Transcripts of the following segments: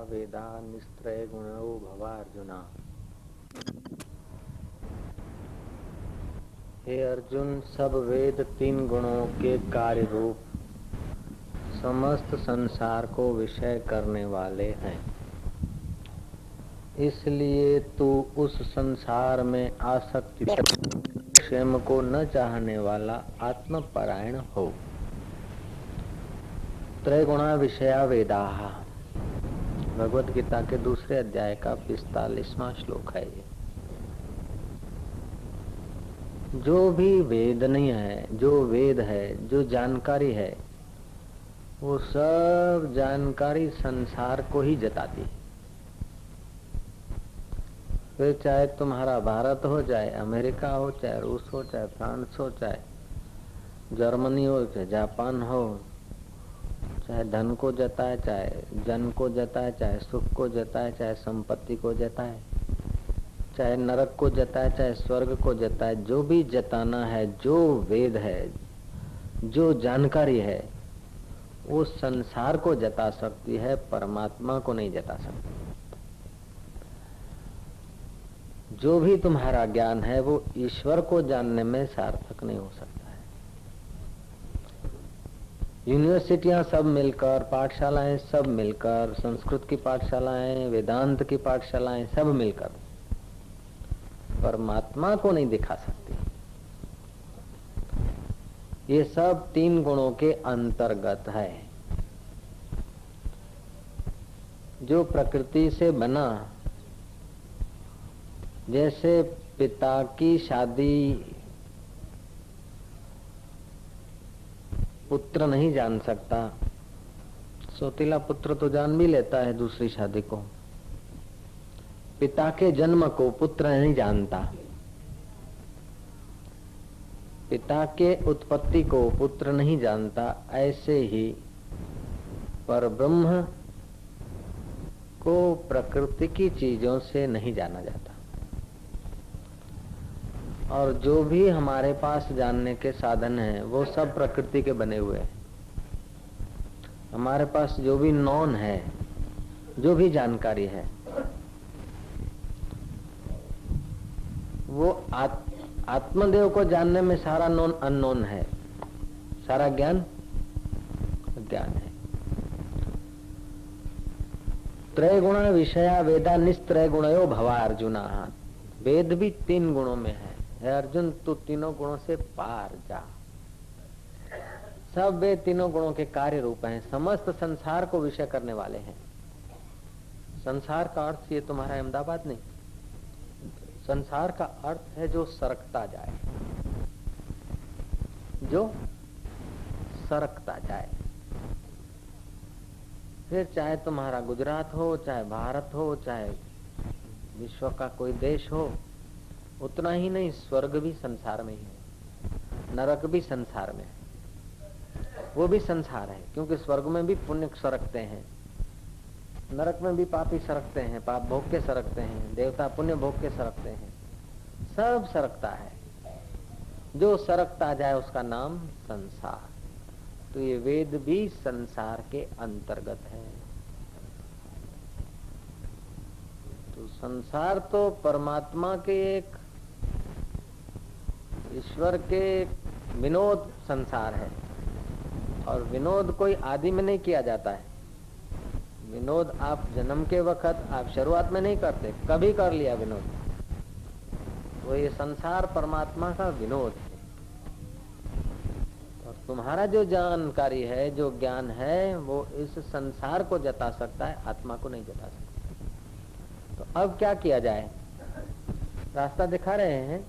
वेदा निस्त्रय गुणो भवा अर्जुना। हे अर्जुन, सब वेद तीन गुणों के कार्य रूप समस्त संसार को विषय करने वाले हैं। इसलिए तू उस संसार में आसक्ति क्षेम को न चाहने वाला आत्मपरायण हो। त्रैगुणा विषया वेदाः, भगवत गीता के दूसरे अध्याय का 45वां श्लोक है ये। जो भी वेद नहीं है, जो वेद है, जो जानकारी है, वो सब जानकारी संसार को ही जताती है। फिर चाहे तुम्हारा भारत हो, चाहे अमेरिका हो, चाहे रूस हो, चाहे फ्रांस हो, चाहे जर्मनी हो, चाहे जापान हो, चाहे धन को जताए, चाहे जन को जताए, चाहे सुख को जताए, चाहे संपत्ति को जताए, चाहे नरक को जताए, चाहे स्वर्ग को जताए, जो भी जताना है, जो वेद है, जो जानकारी है, वो संसार को जता सकती है, परमात्मा को नहीं जता सकती। जो भी तुम्हारा ज्ञान है वो ईश्वर को जानने में सार्थक नहीं हो सकता है। यूनिवर्सिटियां सब मिलकर, पाठशालाएं सब मिलकर, संस्कृत की पाठशालाएं, वेदांत की पाठशालाएं सब मिलकर परमात्मा को नहीं दिखा सकती। ये सब तीन गुणों के अंतर्गत है। जो प्रकृति से बना, जैसे पिता की शादी पुत्र नहीं जान सकता, सौतीला पुत्र तो जान भी लेता है दूसरी शादी को। पिता के जन्म को पुत्र नहीं जानता, पिता के उत्पत्ति को पुत्र नहीं जानता। ऐसे ही परब्रह्म को प्रकृति की चीजों से नहीं जाना जाता। और जो भी हमारे पास जानने के साधन हैं वो सब प्रकृति के बने हुए हैं। हमारे पास जो भी नॉन है, जो भी जानकारी है, वो आत्मदेव को जानने में सारा नॉन अननोन है, सारा ज्ञान ज्ञान है। त्रैगुणा विषया वेदा निस्त्रय गुणयो भवा अर्जुना। वेद भी तीन गुणों में है। हे अर्जुन, तू तीनों गुणों से पार जा। सब वे तीनों गुणों के कार्य रूप हैं, समस्त संसार को विषय करने वाले हैं। संसार का अर्थ ये तुम्हारा अहमदाबाद नहीं, संसार का अर्थ है जो सरकता जाए, जो सरकता जाए। फिर चाहे तुम्हारा गुजरात हो, चाहे भारत हो, चाहे विश्व का कोई देश हो, उतना ही नहीं, स्वर्ग भी संसार में ही है, नरक भी संसार में है, वो भी संसार है। क्योंकि स्वर्ग में भी पुण्य सरकते हैं, नरक में भी पापी सरकते हैं, पाप भोग के सरकते हैं, देवता पुण्य भोग के सरकते हैं, सब सरकता है। जो सरकता जाए उसका नाम संसार। तो ये वेद भी संसार के अंतर्गत है। तो संसार तो परमात्मा के एक, ईश्वर के विनोद संसार है। और विनोद कोई आदि में नहीं किया जाता है। विनोद आप जन्म के वक्त, आप शुरुआत में नहीं करते, कभी कर लिया विनोद, तो ये संसार परमात्मा का विनोद है। और तुम्हारा जो जानकारी है, जो ज्ञान है, वो इस संसार को जता सकता है, आत्मा को नहीं जता सकता। तो अब क्या किया जाए? रास्ता दिखा रहे हैं।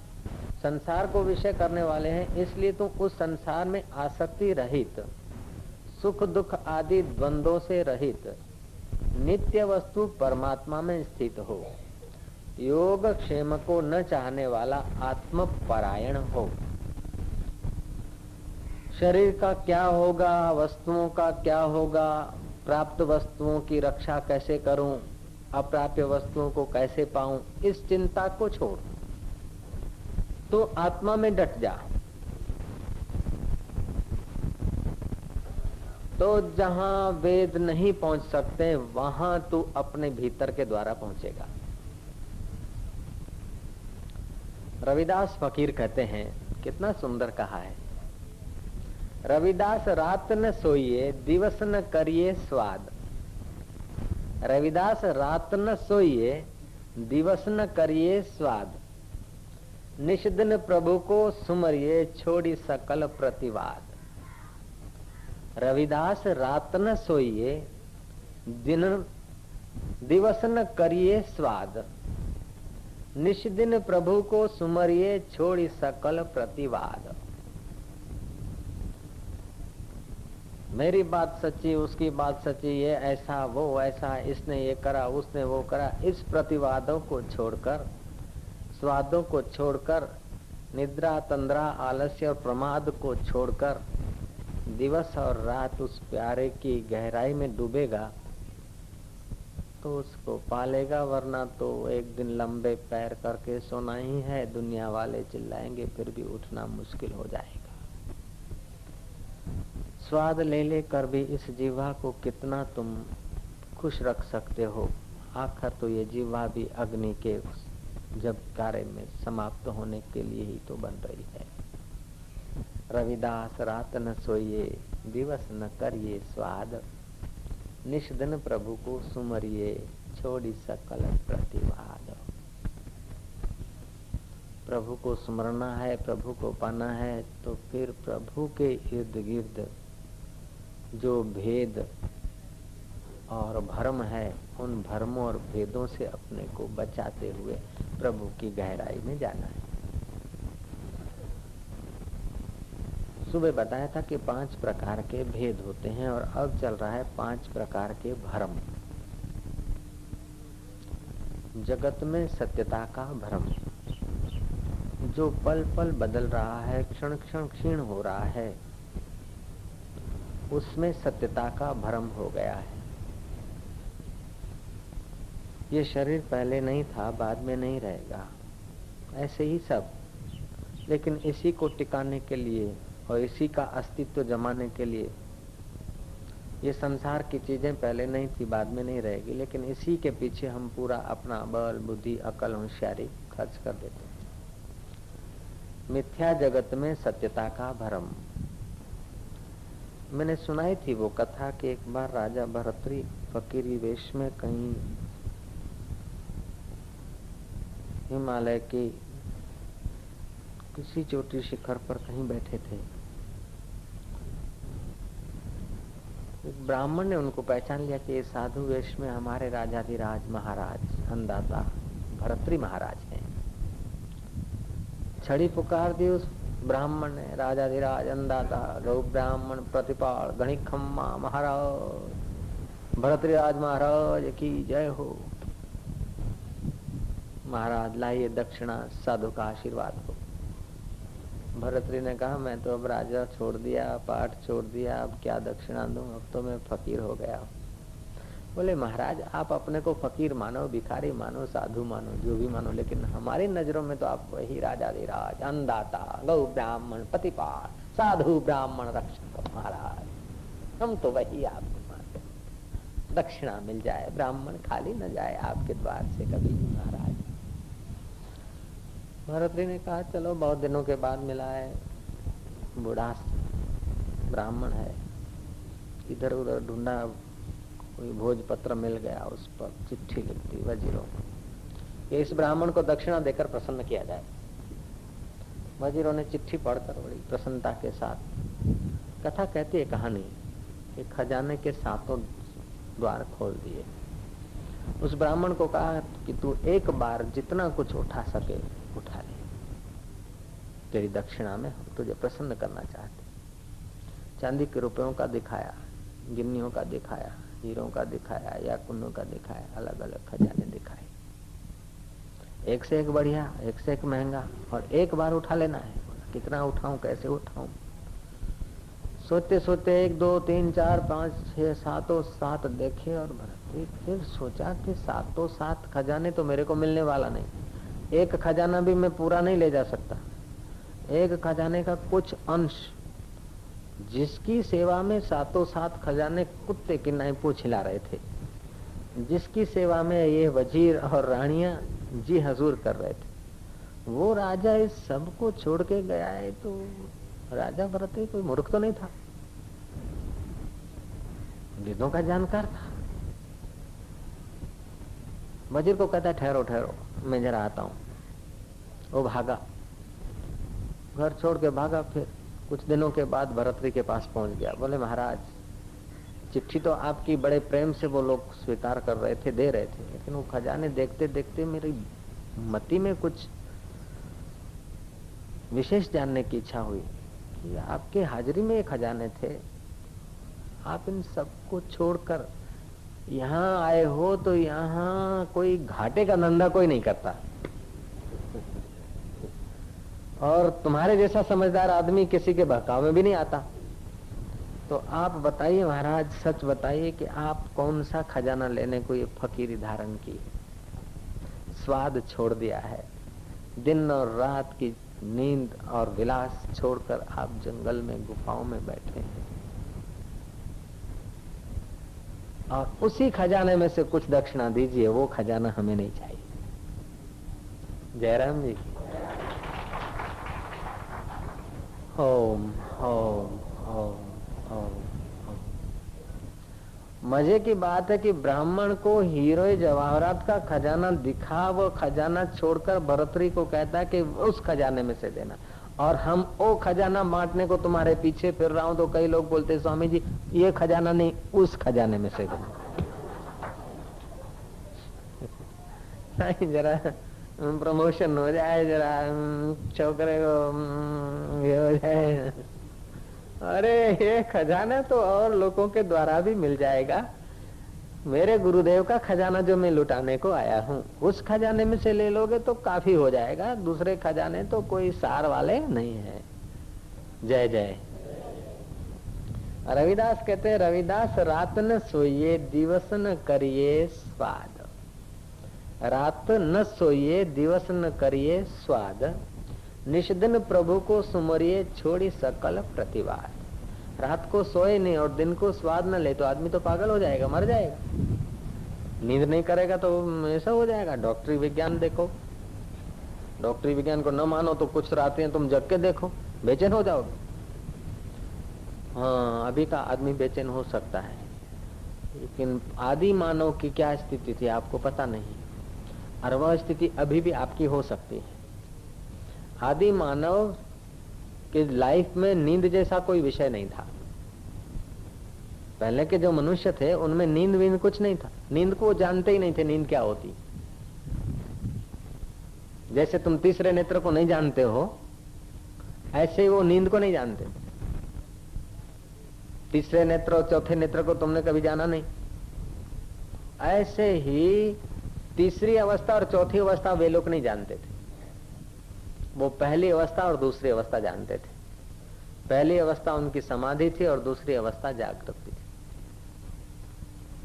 संसार को विषय करने वाले हैं, इसलिए तुम उस संसार में आसक्ति रहित, सुख दुख आदि द्वंद्वों से रहित, नित्य वस्तु परमात्मा में स्थित हो। योग क्षेम को न चाहने वाला आत्मपरायण हो। शरीर का क्या होगा, वस्तुओं का क्या होगा, प्राप्त वस्तुओं की रक्षा कैसे करूं, अप्राप्य वस्तुओं को कैसे पाऊं, इस चिंता को छोड़ तो आत्मा में डट जा। तो जहां वेद नहीं पहुंच सकते वहां तू अपने भीतर के द्वारा पहुंचेगा। रविदास फकीर कहते हैं, कितना सुंदर कहा है, रविदास रात न सोइए दिवस न करिए स्वाद। रविदास रात न सोइए दिवस न करिए स्वाद, निश दिन प्रभु को सुमरिए छोड़ी सकल प्रतिवाद। रविदास रात न सोइए दिवस न करिए स्वाद, निश दिन प्रभु को सुमरिए छोड़ी सकल प्रतिवाद। मेरी बात सच्ची, उसकी बात सच्ची, ये ऐसा वो ऐसा, इसने ये करा उसने वो करा, इस प्रतिवादों को छोड़कर, स्वादों को छोड़कर, निद्रा तंद्रा आलस्य और प्रमाद को छोड़कर दिवस और रात उस प्यारे की गहराई में डूबेगा तो उसको पालेगा, वरना तो एक दिन लंबे पैर करके सोना ही है। दुनिया वाले चिल्लाएंगे फिर भी उठना मुश्किल हो जाएगा। स्वाद ले लेकर भी इस जीवा को कितना तुम खुश रख सकते हो। आखिर तो ये जीवा भी अग्नि के जब कार्य में समाप्त होने के लिए ही तो बन रही है। रविदास रात न सोइए दिवस न करिए स्वाद, निश दिन प्रभु को सुमरिए छोड़ी सकल प्रतिवाद। प्रभु को सुमरना है, प्रभु को पाना है, तो फिर प्रभु के इर्द गिर्द जो भेद और भ्रम है, उन भ्रमों और भेदों से अपने को बचाते हुए प्रभु की गहराई में जाना है। सुबह बताया था कि 5 प्रकार के भेद होते हैं और अब चल रहा है 5 प्रकार के भ्रम। जगत में सत्यता का भ्रम जो पल पल बदल रहा है, क्षण क्षण क्षीण हो रहा है, उसमें सत्यता का भ्रम हो गया है। ये शरीर पहले नहीं था, बाद में नहीं रहेगा, ऐसे ही सब। लेकिन इसी को टिकाने के लिए और इसी का अस्तित्व जमाने के लिए, ये संसार की चीजें पहले नहीं थी, बाद में नहीं रहेगी, लेकिन इसी के पीछे हम पूरा अपना बल बुद्धि अकल होशियारी खर्च कर देते हैं। मिथ्या जगत में सत्यता का भ्रम। मैंने सुनाई थी वो कथा कि एक बार राजा भरतरी फकीरी वेश में कहीं हिमालय की किसी चोटी शिखर पर कहीं बैठे थे। एक ब्राह्मण ने उनको पहचान लिया कि ये साधु वेश में हमारे राजाधिराज महाराज अन्नदाता भरतरी महाराज हैं। छड़ी पुकार दी उस ब्राह्मण ने, राजाधिराज अन्नदाता गौ ब्राह्मण प्रतिपाल गणिक खम्मा महाराज भरतरीराज महाराज की जय हो। महाराज लाइए दक्षिणा, साधु का आशीर्वाद हो। भरतरी ने कहा मैं तो अब राजा छोड़ दिया, पाठ छोड़ दिया, अब क्या दक्षिणा दूं, अब तो मैं फकीर हो गया। बोले महाराज आप अपने को फकीर मानो, भिखारी मानो, साधु मानो, जो भी मानो, लेकिन हमारी नजरों में तो आप वही राजाधिराज अन्नदाता गौ ब्राह्मण प्रतिपाल साधु ब्राह्मण रक्षक महाराज, हम तो वही आपको मानते। दक्षिणा मिल जाए, ब्राह्मण खाली न जाए आपके द्वार से कभी महाराज। भरतरी ने कहा चलो बहुत दिनों के बाद मिला है, बूढ़ा ब्राह्मण है, इधर उधर ढूंढा, कोई भोजपत्र मिल गया, उस पर चिट्ठी लिख दी वजीरों कि इस ब्राह्मण को दक्षिणा देकर प्रसन्न किया जाए। वजीरों ने चिट्ठी पढ़कर बड़ी प्रसन्नता के साथ, कथा कहती है कहानी कि खजाने के 7 द्वार खोल दिए। उस ब्राह्मण को कहा कि तू एक बार जितना कुछ उठा सके उठा ले, तेरी दक्षिणा में हम तुझे प्रसन्न करना चाहते। चांदी के रुपयों का दिखाया, गिन्नियों का दिखाया, हीरों का दिखाया, या कुन्नों का दिखाया, अलग अलग खजाने दिखाए, एक से एक बढ़िया, एक से एक महंगा, और एक बार उठा लेना है। कितना उठाऊं, कैसे उठाऊं, सोचते सोचते 1 2 3 4 5 6 7 देखे और भरतरी फिर सोचा कि 7 खजाने तो मेरे को मिलने वाला नहीं, एक खजाना भी मैं पूरा नहीं ले जा सकता, एक खजाने का कुछ अंश जिसकी सेवा में सातों सात खजाने कुत्ते की नाई पूछ हिला रहे थे, जिसकी सेवा में ये वजीर और रानियां जी हजूर कर रहे थे, वो राजा इस सब को छोड़ के गया है। तो राजा भरत कोई मूर्ख तो नहीं था, वेदों का जानकार था। वजीर को कहता है ठहरो ठहरो, मैं जरा आता हूं। वो भागा, घर छोड़ के भागा। फिर कुछ दिनों के बाद भरतरी के पास पहुंच गया। बोले महाराज, चिट्ठी तो आपकी बड़े प्रेम से वो लोग स्वीकार कर रहे थे, दे रहे थे, लेकिन वो खजाने देखते देखते मेरी मति में कुछ विशेष जानने की इच्छा हुई कि आपके हाजिरी में ये खजाने थे, आप इन सबको छोड़कर यहाँ आए हो, तो यहाँ कोई घाटे का धंधा कोई नहीं करता, और तुम्हारे जैसा समझदार आदमी किसी के बहकाव में भी नहीं आता। तो आप बताइए महाराज, सच बताइए कि आप कौन सा खजाना लेने को ये फकीरी धारण की, स्वाद छोड़ दिया है, दिन और रात की नींद और विलास छोड़कर आप जंगल में गुफाओं में बैठे हैं, और उसी खजाने में से कुछ दक्षिणा दीजिए, वो खजाना हमें नहीं चाहिए। जयराम जी ओम ओम ओम ओम। मजे की बात है कि ब्राह्मण को हीरे जवाहरात का खजाना दिखा, वो खजाना छोड़कर भरतरी को कहता है कि उस खजाने में से देना, और हम वो खजाना बांटने को तुम्हारे पीछे फिर रहा हूं। तो कई लोग बोलते स्वामी जी ये खजाना नहीं, उस खजाने में से देना। नहीं, जरा प्रमोशन हो जाए, जरा छोकरे को ये हो जाए। अरे ये खजाना तो और लोगों के द्वारा भी मिल जाएगा, मेरे गुरुदेव का खजाना जो मैं लुटाने को आया हूँ, उस खजाने में से ले लोगे तो काफी हो जाएगा, दूसरे खजाने तो कोई सार वाले नहीं है। जय जय। रविदास कहते हैं, रविदास रात न सोइए दिवस न करिए स्वाद, रात न सोइए दिवस न करिए स्वाद, निष्दिन प्रभु को सुमरिए छोड़ी सकल प्रतिवाद। रात को सोए नहीं और दिन को स्वाद न ले तो आदमी तो पागल हो जाएगा, मर जाएगा। नींद नहीं करेगा तो ऐसा हो जाएगा। डॉक्टरी विज्ञान देखो, डॉक्टरी विज्ञान को न मानो तो कुछ रातें तुम जग के देखो, बेचैन हो जाओगे। हाँ, अभी का आदमी बेचैन हो सकता है, लेकिन आदि मानव की क्या स्थिति थी आपको पता नहीं, और वह स्थिति अभी भी आपकी हो सकती है। आदि मानव के लाइफ में नींद जैसा कोई विषय नहीं था। पहले के जो मनुष्य थे उनमें नींद वींद कुछ नहीं था, नींद को जानते ही नहीं थे नींद क्या होती। जैसे तुम तीसरे नेत्र को नहीं जानते हो, ऐसे ही वो नींद को नहीं जानते। तीसरे नेत्र और चौथे नेत्र को तुमने कभी जाना नहीं, ऐसे ही तीसरी अवस्था और चौथी अवस्था वे लोग नहीं जानते थे। वो पहली अवस्था और दूसरी अवस्था जानते थे। पहली अवस्था उनकी समाधि थी और दूसरी अवस्था जागृति थी।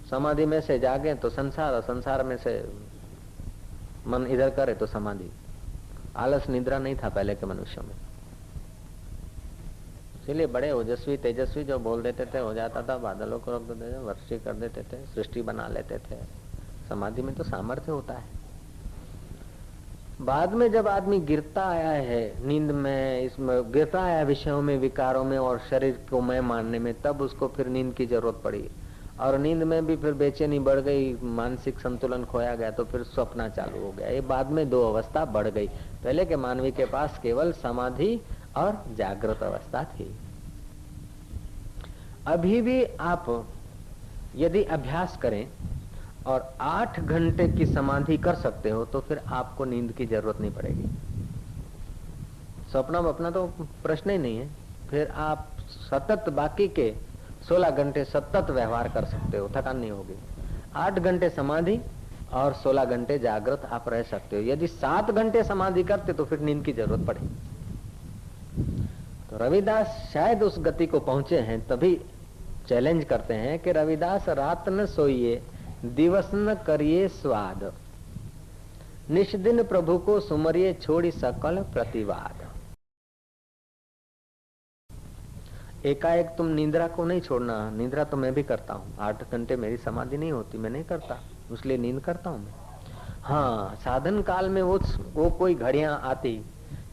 समाधि में से जागे तो संसार, और संसार में से मन इधर करे तो समाधि। आलस निद्रा नहीं था पहले के मनुष्यों में, इसीलिए बड़े ओजस्वी तेजस्वी जो बोल देते थे हो जाता था, बादलों को रोक देते थे, वर्षी कर देते थे, सृष्टि बना लेते थे। समाधि में तो सामर्थ्य होता है। बाद में जब आदमी गिरता आया है नींद में, इसमें गिरता आया विषयों में, विकारों में और शरीर को मैं मानने में, तब उसको फिर नींद की जरूरत पड़ी। और नींद में भी फिर बेचैनी बढ़ गई, मानसिक संतुलन खोया गया, तो फिर स्वप्न चालू हो गया। ये बाद में दो अवस्था बढ़ गई। पहले के मानवी के पास केवल समाधि और जागृत अवस्था थी। अभी भी आप यदि अभ्यास करें और 8 घंटे की समाधि कर सकते हो तो फिर आपको नींद की जरूरत नहीं पड़ेगी। स्वप्न वप्ना तो प्रश्न ही नहीं है। फिर आप सतत बाकी के 16 घंटे सतत व्यवहार कर सकते हो, थकान नहीं होगी। 8 घंटे समाधि और 16 घंटे जागृत आप रह सकते हो। यदि 7 घंटे समाधि करते तो फिर नींद की जरूरत पड़ेगी। तो रविदास शायद उस गति को पहुंचे हैं, तभी चैलेंज करते हैं कि रविदास रात न सोइए दिवस न करिए स्वाद, निष्दिन प्रभु को सुमरिए छोड़ी सकल प्रतिवाद। एकाएक तुम निद्रा को नहीं छोड़ना। निद्रा तो मैं भी करता हूँ, 8 घंटे मेरी समाधि नहीं होती, मैं नहीं करता, इसलिए नींद करता हूँ मैं। हाँ, साधन काल में वो कोई घड़ियां आती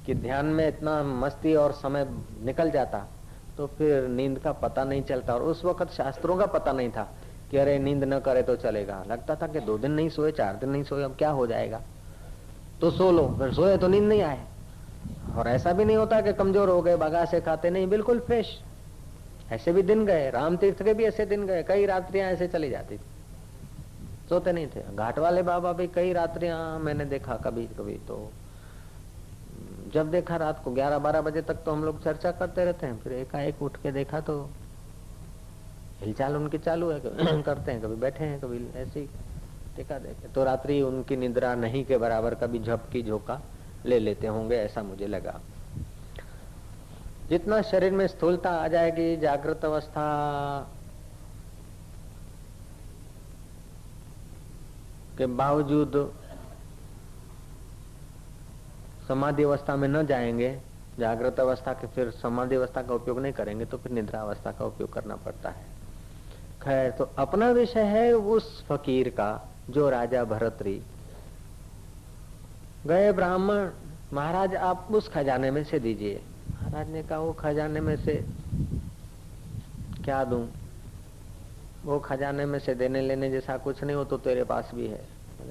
कि ध्यान में इतना मस्ती और समय निकल जाता, तो फिर नींद का पता नहीं चलता। और उस वक्त शास्त्रों का पता नहीं था कि अरे नींद न करे तो चलेगा। लगता था कि 2 दिन नहीं सोए, 4 दिन नहीं सोए, अब क्या हो जाएगा, तो सो लो। फिर सोए तो नींद नहीं आए। और ऐसा भी नहीं होता कि कमजोर हो गए, बगासे खाते नहीं, बिल्कुल फ्रेश। ऐसे भी दिन गए, राम तीर्थ के भी ऐसे दिन गए, कई रात्रियां ऐसे चली जाती थी, सोते नहीं थे। घाट वाले बाबा भी कई रात्रियां मैंने देखा कभी कभी। तो जब देखा रात को 11-12 बजे तक तो हम लोग चर्चा करते रहते हैं, फिर एकाएक उठ के देखा तो हिलचाल उनकी चालू है। करते हैं, कभी बैठे हैं, कभी ऐसे ही टिका देखे। तो रात्रि उनकी निद्रा नहीं के बराबर, कभी झपकी झोंका ले लेते होंगे, ऐसा मुझे लगा। जितना शरीर में स्थूलता आ जाएगी, जागृत अवस्था के बावजूद समाधि अवस्था में न जाएंगे, जागृत अवस्था के फिर समाधि अवस्था का उपयोग नहीं करेंगे, तो फिर निद्रा अवस्था का उपयोग करना पड़ता है। खैर, तो अपना विषय है उस फकीर का जो राजा भरतरी गए। ब्राह्मण, महाराज आप उस खजाने में से दीजिए। महाराज ने कहा वो खजाने में से क्या दूं, वो खजाने में से देने लेने जैसा कुछ नहीं हो तो तेरे पास भी है।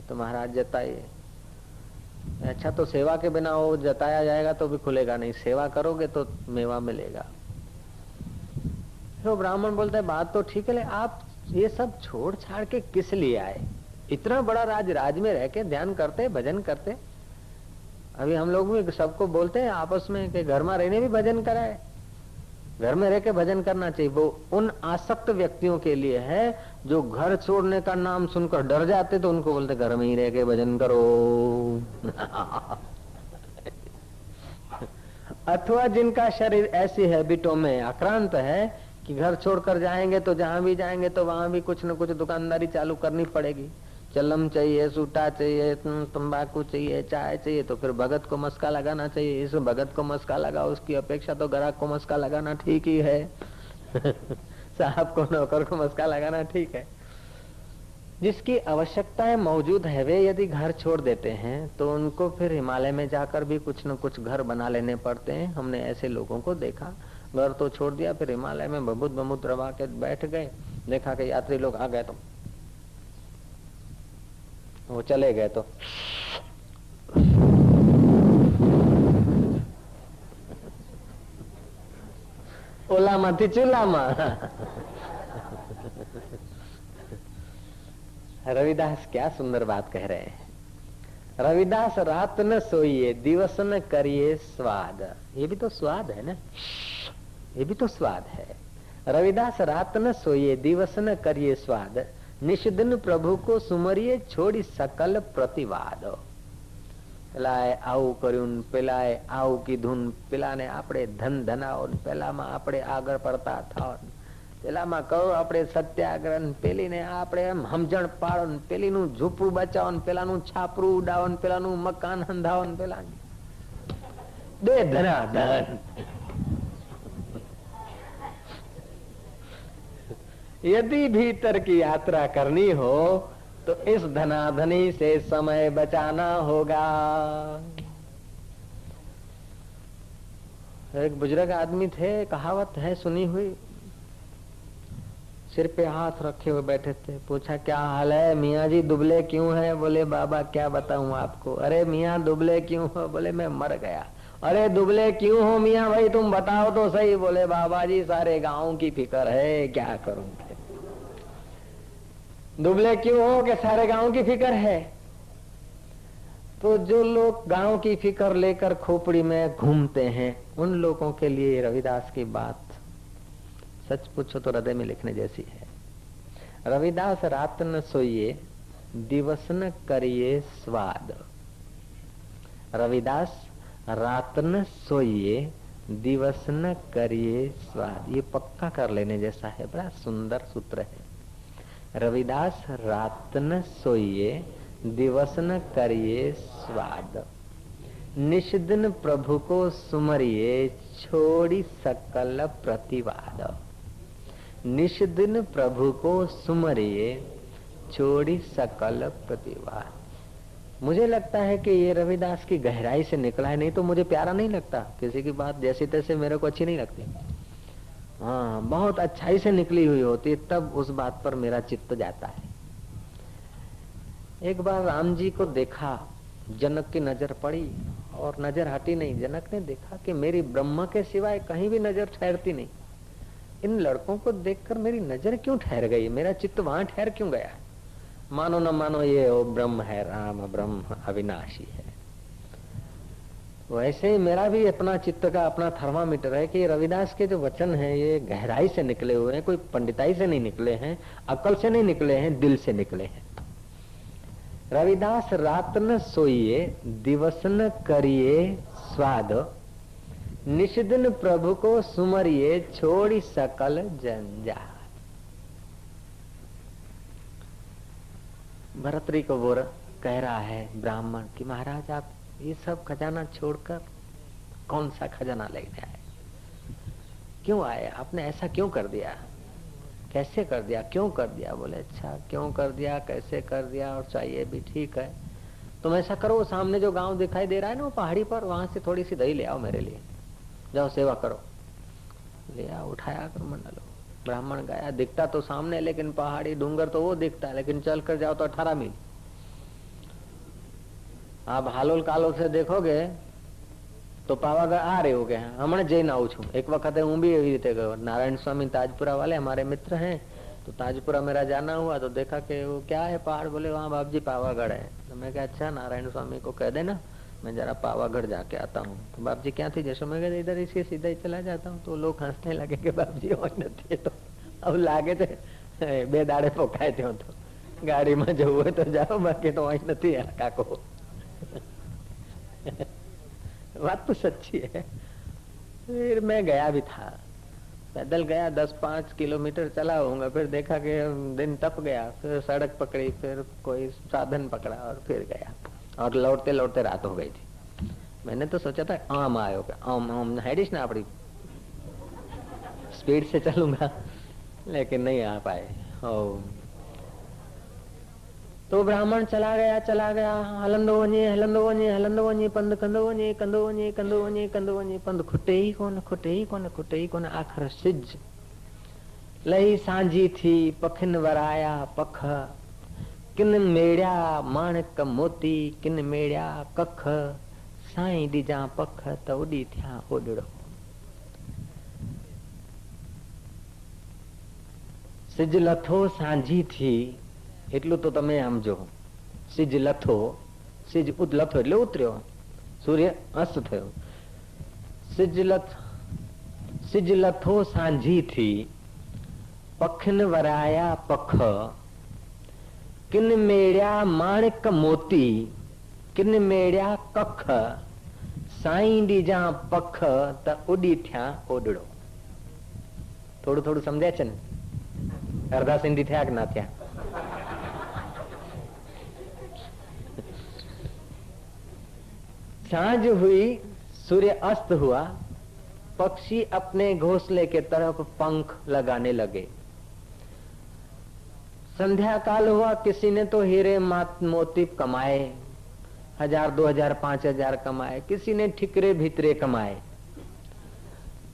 तो महाराज जताइए। अच्छा, तो सेवा के बिना वो जताया जाएगा तो भी खुलेगा नहीं, सेवा करोगे तो मेवा मिलेगा। तो ब्राह्मण बोलते हैं बात तो ठीक है, ले आप ये सब छोड़ छाड़ के किस लिए आए? इतना बड़ा राज में रह के ध्यान करते, भजन करते। अभी हम लोग भी सबको बोलते हैं आपस में कि घर में रहने भी भजन कराए। घर में रह के भजन करना चाहिए। वो उन आसक्त व्यक्तियों के लिए है जो घर छोड़ने का नाम सुनकर डर जाते, तो उनको बोलते घर में ही रह के भजन करो। अथवा जिनका शरीर ऐसी हैबिटों में आक्रांत है कि घर छोड़कर जाएंगे तो जहां भी जाएंगे तो वहां भी कुछ न कुछ दुकानदारी चालू करनी पड़ेगी। चलम चाहिए, सूटा चाहिए, तंबाकू चाहिए, चाय चाहिए, तो फिर भगत को मस्का लगाना चाहिए। इस भगत को मस्का लगा, उसकी अपेक्षा तो ग्राहक को मस्का लगाना ठीक ही है। साहब को, नौकर को मस्का लगाना ठीक है। जिसकी आवश्यकताएं मौजूद है वे यदि घर छोड़ देते हैं तो उनको फिर हिमालय में जाकर भी कुछ न कुछ घर बना लेने पड़ते हैं। हमने ऐसे लोगों को देखा, घर तो छोड़ दिया, फिर हिमालय में बबूत बमूत रवा के बैठ गए। देखा कि यात्री लोग आ गए तो वो चले गए, तो ओला माथी चूल्हा मा। रविदास क्या सुंदर बात कह रहे हैं। रविदास रात न सोइए, दिवस न करिए स्वाद। ये भी तो स्वाद है ना, ये भी तो स्वाद है। रविदास रात न सोइए, दिवस न करिए स्वाद, निष्दिन प्रभु को सुमरिए, छोड़ी सकल प्रतिवाद। પેલાએ આવું કર્યું, પેલાએ આવું કીધું, પેલાને આપણે ધન ધનાવો, પેલામાં આપણે આગળ પડતા થાવ, પેલામાં કહો આપણે સત્યાગ્રહ, પેલીને આપણે એમ સમજણ પાડો, પેલીનું ઝૂંપડું બચાવો, પેલાનું છાપરું ઉડાવો, પેલાનું મકાન હંધાવો, પેલા દે ધનાધન। यदि भीतर की यात्रा करनी हो तो इस धनाधनी से समय बचाना होगा। एक बुजुर्ग आदमी थे, कहावत है सुनी हुई, सिर पे हाथ रखे हुए बैठे थे। पूछा क्या हाल है मियाँ जी, दुबले क्यों हैं? बोले बाबा क्या बताऊं आपको। अरे मियाँ दुबले क्यों हो? बोले मैं मर गया। अरे दुबले क्यों हो मियाँ भाई, तुम बताओ तो सही। बोले बाबा जी सारे गांव की फिक्र है, क्या करूं। दुबले क्यों हो? कि सारे गांव की फिक्र है। तो जो लोग गांव की फिक्र लेकर खोपड़ी में घूमते हैं उन लोगों के लिए रविदास की बात सच पूछो तो हृदय में लिखने जैसी है। रविदास रात न सोइए, दिवस न करिए स्वाद। रविदास रात न सोइए, दिवस न करिए स्वाद। ये पक्का कर लेने जैसा है, बड़ा सुंदर सूत्र है। रविदास रात न सोइए, दिवस न करिए स्वाद, निष्दिन प्रभु को सुमरिए, छोड़ी सकल प्रतिवाद। निश दिन प्रभु को सुमरिए छोड़ी सकल प्रतिवाद। मुझे लगता है कि ये रविदास की गहराई से निकला है, नहीं तो मुझे प्यारा नहीं लगता। किसी की बात जैसी तैसे मेरे को अच्छी नहीं लगती। हाँ, बहुत अच्छाई से निकली हुई होती तब उस बात पर मेरा चित्त जाता है। एक बार राम जी को देखा, जनक की नजर पड़ी और नजर हटी नहीं। जनक ने देखा कि मेरी ब्रह्म के सिवाय कहीं भी नजर ठहरती नहीं। इन लड़कों को देखकर मेरी नजर क्यों ठहर गई, मेरा चित्त वहां ठहर क्यों गया। मानो न मानो ये वो ब्रह्म है, राम ब्रह्म अविनाशी है। वैसे ही मेरा भी अपना चित्त का अपना थर्मामीटर है कि रविदास के जो वचन हैं ये गहराई से निकले हुए हैं, कोई पंडिताई से नहीं निकले हैं, अकल से नहीं निकले हैं, दिल से निकले हैं। रविदास रात न सोइए दिवस न करिए स्वाद, निषदिन प्रभु को सुमरिए छोड़ी सकल जंजाल। भरतरी को वो कह रहा है ब्राह्मण कि महाराज आप ये सब खजाना छोड़कर कौन सा खजाना लेने आए, क्यों आए, आपने ऐसा क्यों कर दिया, कैसे कर दिया, क्यों कर दिया। बोले अच्छा क्यों कर दिया, कैसे कर दिया और चाहिए भी, ठीक है तुम ऐसा करो, सामने जो गांव दिखाई दे रहा है ना वो पहाड़ी पर, वहां से थोड़ी सी दही ले आओ मेरे लिए, जाओ सेवा करो। ले आओ, उठाया कर मंडलो। ब्राह्मण गया, दिखता तो सामने लेकिन पहाड़ी डूंगर तो वो दिखता है, लेकिन चल कर जाओ तो 18 मील। आप हालोल कालोल से देखोगे तो पावागढ़ आ रहे हो गए। हमने जैन आऊ छू एक वक्त हूँ भी एवी रीते गयो। नारायण स्वामी ताजपुरा वाले हमारे मित्र हैं, तो ताजपुरा मेरा जाना हुआ तो देखा कि वो क्या है पहाड़, बोले वहाँ बाप जी पावागढ़ है। तो मैं कहा अच्छा नारायण स्वामी को कह देना मैं जरा पावागढ़ जाके आता हूँ। तो बाप जी क्या थी, जैसे मैं कहते इधर इसी सीधा ही चला जाता हूँ। तो लोग हंसने लगे कि बाप जी वही नहीं। तो अब लागे थे बे दाड़े पोकाए थे तो गाड़ी में जવું હોય तो जाओ, बाकी तो वही नहीं यार काको। बात तो सच्ची है। फिर मैं गया भी था, पैदल गया 10-5 किलोमीटर चला होऊंगा। फिर देखा कि दिन टप गया, फिर सड़क पकड़ी, फिर कोई साधन पकड़ा और फिर गया। और लौटते लौटते रात हो गई थी। मैंने तो सोचा था आम आयो आम हेडिश ना अपनी स्पीड से चलूंगा, लेकिन नहीं आ पाए। तो ब्राह्मण चला गया हलंदो वञे पंध कंदो वञे पंध खुटे ही कोन। आखिर सिज लही सांझी थी पखिन वराया पख, किन मेड़िया माणक मोती किन मेड़िया कख, साईं ॾिजां पख त उॾी थिया ओॾड़ो। सिज लथो सांझी थी એટલું તો તમે સમજો। સિજ લથો, સિજ લથો એટલે ઉતર્યો, સૂર્ય અસ્ત થયો। સિજ લથો સાંझी थी पखिन वराया पख, किन मेड़िया माणिक मोती किन मेड़िया कख, साईं ॾिजां पख त उॾी थिया ओॾड़ो। थोड़ू थोड़ू समझे छे ने, अर्धा सिंधी थिया कि ना थिया। सांझ हुई, सूर्य अस्त हुआ, पक्षी अपने घोंसले के तरफ पंख लगाने लगे। संध्या काल हुआ, किसी ने तो हीरे मोती कमाए, 1000 2000 5000 कमाए, किसी ने ठिकरे भीतरे कमाए,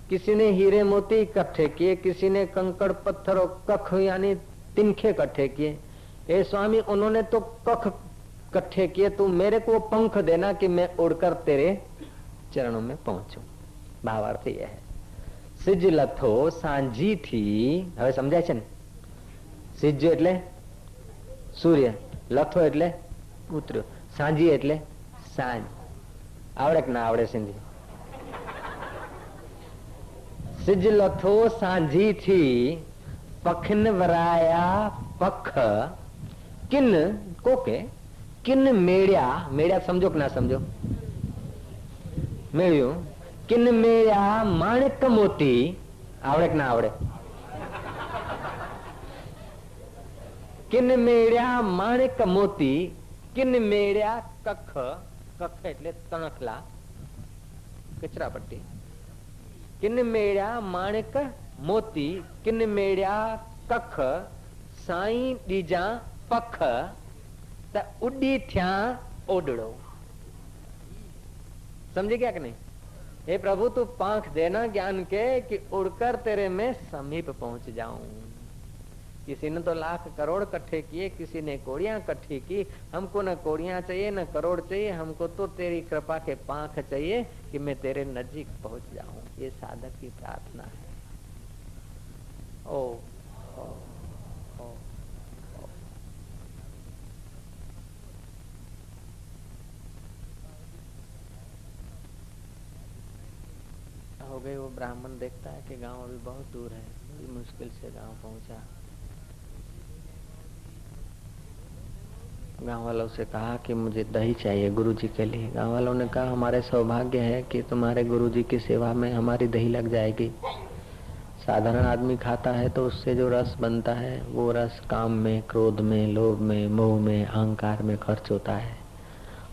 किसी ने हीरे मोती इकट्ठे किए, किसी ने कंकड़ पत्थर और कख यानी तिनखे इकट्ठे किए। ए स्वामी उन्होंने तो कख इकट्ठे किए, तू मेरे को पंख देना कि मैं उड़कर तेरे चरणों में पहुंचूं। भावार्थ यह है। सिज लथो सांझी थी, હવે સમજાય છે ને। સિજ એટલે સૂર્ય, લથો એટલે ઉતર્યો, સાંજી એટલે સાંજ। આવડે કે ના આવડે સિંધી? સિજ લથો सांझी थी पखिन वराया पख, किन कोके किन मेड़िया, मेड़िया समझो कि ना समझो, मेड़ियो किन मेड़िया माणिक मोती, आवड़े कि ना आवड़े? किन मेड़िया माणिक मोती किन मेड़िया कख, कख એટલે તણખલા, કચરા પટ્ટી, किन मेड़ा माणिक मोती, किन मेड़ा कख, साईं डीजा पख, त उडी थिया ओडड़ो। समझे क्या कि नहीं? हे प्रभु तू पांख देना ज्ञान के कि उड़कर तेरे में समीप पहुंच जाऊं। किसी ने तो लाख करोड़ इकट्ठे किए, किसी ने कोड़ियां इकट्ठी की। हमको न कोड़ियां चाहिए न करोड़ चाहिए, हमको तो तेरी कृपा के पांख चाहिए कि मैं तेरे नजीक पहुंच जाऊं। ये साधक की प्रार्थना है। ओ, ओ, ओ, ओ। हो गए। वो ब्राह्मण देखता है कि गांव अभी बहुत दूर है, बड़ी मुश्किल से गांव पहुंचा। गांव वालों से कहा कि मुझे दही चाहिए गुरुजी के लिए। गांव वालों ने कहा हमारे सौभाग्य है कि तुम्हारे गुरुजी की सेवा में हमारी दही लग जाएगी। साधारण आदमी खाता है तो उससे जो रस बनता है वो रस काम में, क्रोध में, लोभ में, मोह में, अहंकार में खर्च होता है।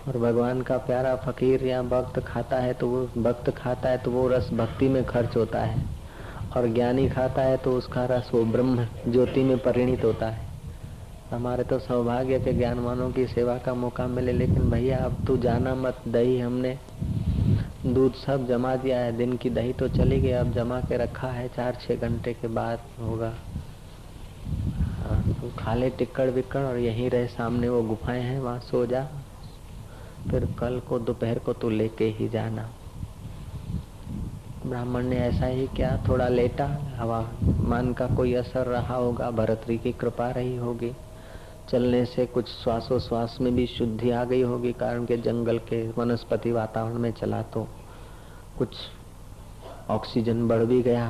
और भगवान का प्यारा फकीर या भक्त खाता है तो वो रस भक्ति में खर्च होता है। और ज्ञानी खाता है तो उसका रस वो ब्रह्म ज्योति में परिणित होता है। हमारे तो सौभाग्य के ज्ञानवानों की सेवा का मौका मिले। लेकिन भैया अब तू जाना मत। दही हमने दूध सब जमा दिया है, दिन की दही तो चली गई, अब जमा के रखा है, 4-6 घंटे के बाद होगा। तू खा ले टिक्कड़ विक्कड़ और यहीं रहे, सामने वो गुफाएं हैं वहां सो जा, फिर कल को दोपहर को तू लेके ही जाना। ब्राह्मण ने ऐसा ही क्या, थोड़ा लेटा, हवा मान का कोई असर रहा होगा, भरतरी की कृपा रही होगी, चलने से कुछ श्वासोश्वास में भी शुद्धि आ गई होगी, कारण के जंगल के वनस्पति वातावरण में चला तो कुछ ऑक्सीजन बढ़ भी गया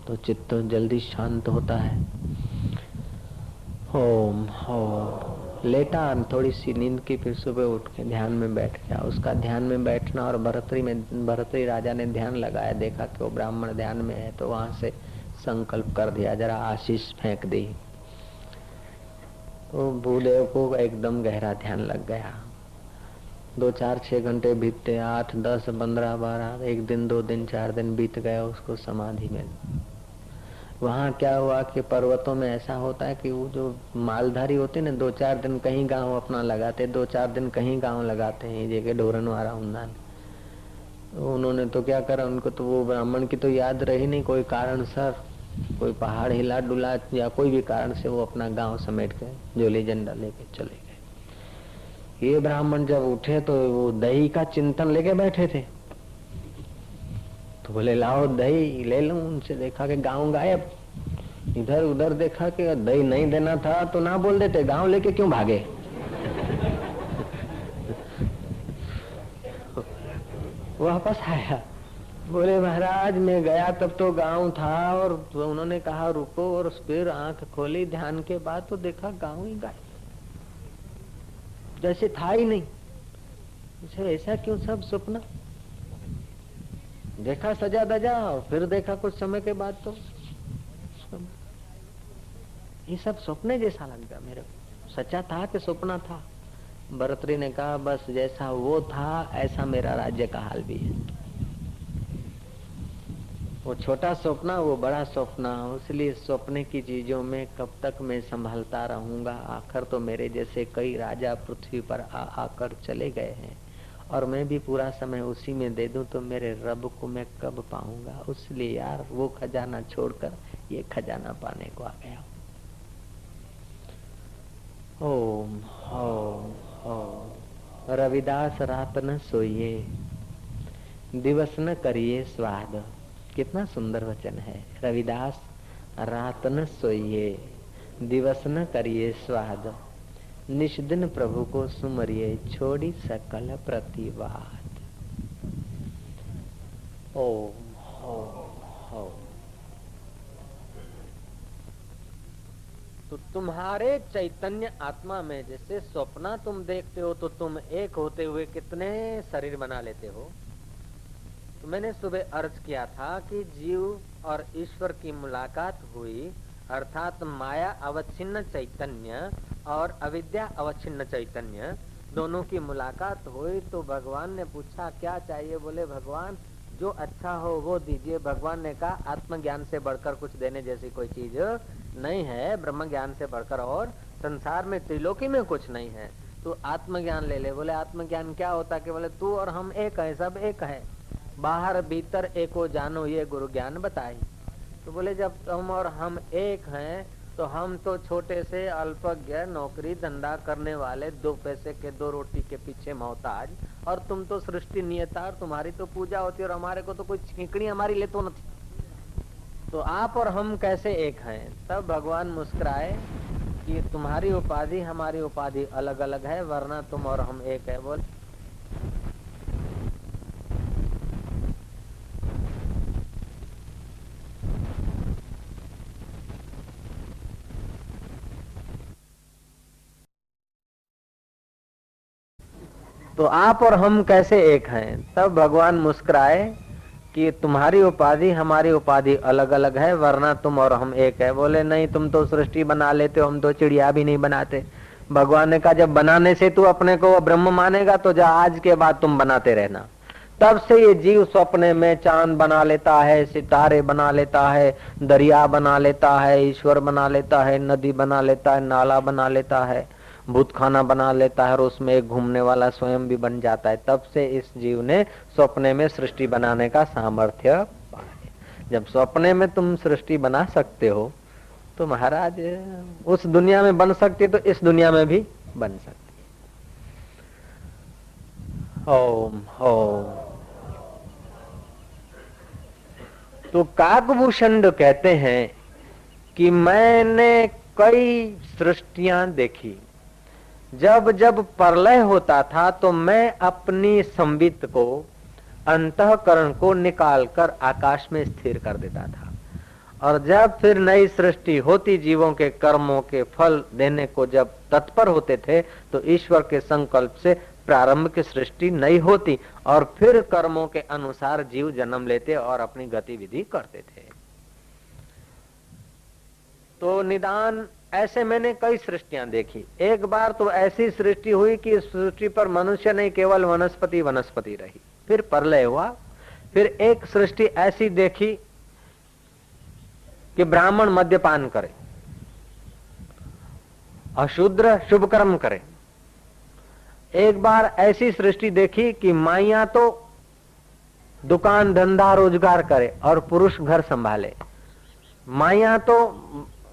तो चित्त जल्दी शांत होता है। ओम ओम लेटा, थोड़ी सी नींद की, फिर सुबह उठ के ध्यान में बैठ गया। उसका ध्यान में बैठना और भरतरी राजा ने ध्यान लगाया, देखा कि वो ब्राह्मण ध्यान में है तो वहां से संकल्प कर दिया, जरा आशीष फेंक दी। तो भूदेव को एकदम गहरा ध्यान लग गया। 2-4-6 घंटे बीतते, 8, 10, 15, 12, 1 दिन, 2 दिन, 4 दिन बीत गया उसको समाधि में। वहाँ क्या हुआ कि पर्वतों में ऐसा होता है कि वो जो मालधारी होते ना, 2-4 दिन कहीं गांव अपना लगाते, 2-4 दिन कहीं गांव लगाते हैं, ये जगह ढोरन वाला उन्नान। तो उन्होंने तो क्या करा, उनको तो वो ब्राह्मण की तो याद रही नहीं, कोई कारण सर, कोई पहाड़ हिला डुला या कोई भी कारण से वो अपना गांव समेट के झोली झंडा लेके चले गए। ये ब्राह्मण जब उठे तो वो दही का चिंतन लेके बैठे थे, तो बोले लाओ दही ले लूं। उनसे देखा कि गांव गायब, इधर उधर देखा कि दही नहीं देना था तो ना बोल देते, गांव लेके क्यों भागे। वापस आया, बोले महाराज मैं गया तब तो गांव था, और तो उन्होंने कहा रुको, और फिर आंख खोली ध्यान के बाद तो देखा गांव ही गायब, जैसे था ही नहीं। ऐसा क्यों, सब सपना। देखा सजा दजा, और फिर देखा कुछ समय के बाद तो ये सब सपने जैसा लग गया मेरे को। सच्चा था कि सपना था। भरतरी ने कहा बस जैसा वो था ऐसा मेरा राज्य का हाल भी है। वो छोटा सपना, वो बड़ा सपना, इसलिए सपने की चीजों में कब तक मैं संभालता रहूंगा। आखिर तो मेरे जैसे कई राजा पृथ्वी पर आकर चले गए हैं, और मैं भी पूरा समय उसी में दे दूं तो मेरे रब को मैं कब पाऊंगा। इसलिए यार वो खजाना छोड़कर ये खजाना पाने को आ गया। ओम ओम ओम। रविदास रात न सोइए, दिवस न करिए स्वाद। कितना सुंदर वचन है। रविदास रात न सोइए, दिवस न करिए स्वाद, निष्दिन प्रभु को सुमरिए, छोड़ी सकल प्रतिवाद। ओम ओम ओम। तो तुम्हारे चैतन्य आत्मा में जैसे स्वप्न तुम देखते हो तो तुम एक होते हुए कितने शरीर बना लेते हो। तो मैंने सुबह अर्ज किया था कि जीव और ईश्वर की मुलाकात हुई, अर्थात माया अवच्छिन्न चैतन्य और अविद्या अवच्छिन्न चैतन्य दोनों की मुलाकात हुई। तो भगवान ने पूछा क्या चाहिए, बोले भगवान जो अच्छा हो वो दीजिए। भगवान ने कहा आत्मज्ञान से बढ़कर कुछ देने जैसी कोई चीज नहीं है, ब्रह्म ज्ञान से बढ़कर, और संसार में त्रिलोकी में कुछ नहीं है। तो आत्मज्ञान ले ले। बोले आत्मज्ञान क्या होता? कि बोले तू और हम एक है, सब एक है, बाहर भीतर एको जानो, ये गुरु ज्ञान बताई। तो बोले जब तुम और हम एक हैं तो हम तो छोटे से अल्पज्ञ नौकरी धंधा करने वाले, 2 पैसे के 2 रोटी के पीछे मोहताज, और तुम तो सृष्टि नियता, और तुम्हारी तो पूजा होती है और हमारे को तो कोई छींकड़ी हमारी ले तो नहीं। तो आप और हम कैसे एक हैं? तब भगवान मुस्कुराए कि तुम्हारी उपाधि हमारी उपाधि अलग अलग है, वरना तुम और हम एक है। बोल तो आप और हम कैसे एक हैं? तब भगवान मुस्कुराए कि तुम्हारी उपाधि हमारी उपाधि अलग अलग है, वरना तुम और हम एक है। बोले नहीं, तुम तो सृष्टि बना लेते हो, हम तो चिड़िया भी नहीं बनाते। भगवान ने कहा जब बनाने से तू अपने को ब्रह्म मानेगा तो जा, आज के बाद तुम बनाते रहना। तब से ये जीव सपने में चांद बना लेता है, सितारे बना लेता है, दरिया बना लेता है, ईश्वर बना लेता है, नदी बना लेता है, नाला बना लेता है, भूत खाना बना लेता है, और उसमें एक घूमने वाला स्वयं भी बन जाता है। तब से इस जीव ने सपने में सृष्टि बनाने का सामर्थ्य पाया। जब सपने में तुम सृष्टि बना सकते हो तो महाराज उस दुनिया में बन सकती तो इस दुनिया में भी बन सकती। ओम ओम। तो काकभूषण कहते हैं कि मैंने कई सृष्टियां देखी। जब जब प्रलय होता था तो मैं अपनी संवित को, अंतःकरण को निकालकर आकाश में स्थिर कर देता था, और जब फिर नई सृष्टि होती, जीवों के कर्मों के फल देने को जब तत्पर होते थे, तो ईश्वर के संकल्प से प्रारंभ की सृष्टि नई होती, और फिर कर्मों के अनुसार जीव जन्म लेते और अपनी गतिविधि करते थे। तो निदान ऐसे मैंने कई सृष्टियां देखी। एक बार तो ऐसी सृष्टि हुई कि सृष्टि पर मनुष्य नहीं, केवल वनस्पति वनस्पति रही। फिर प्रलय हुआ। फिर एक सृष्टि ऐसी देखी कि ब्राह्मण मद्यपान करे, अशूद्र शुभ कर्म करे। एक बार ऐसी सृष्टि देखी कि माइया तो दुकान धंधा रोजगार करे और पुरुष घर संभाले। माइया तो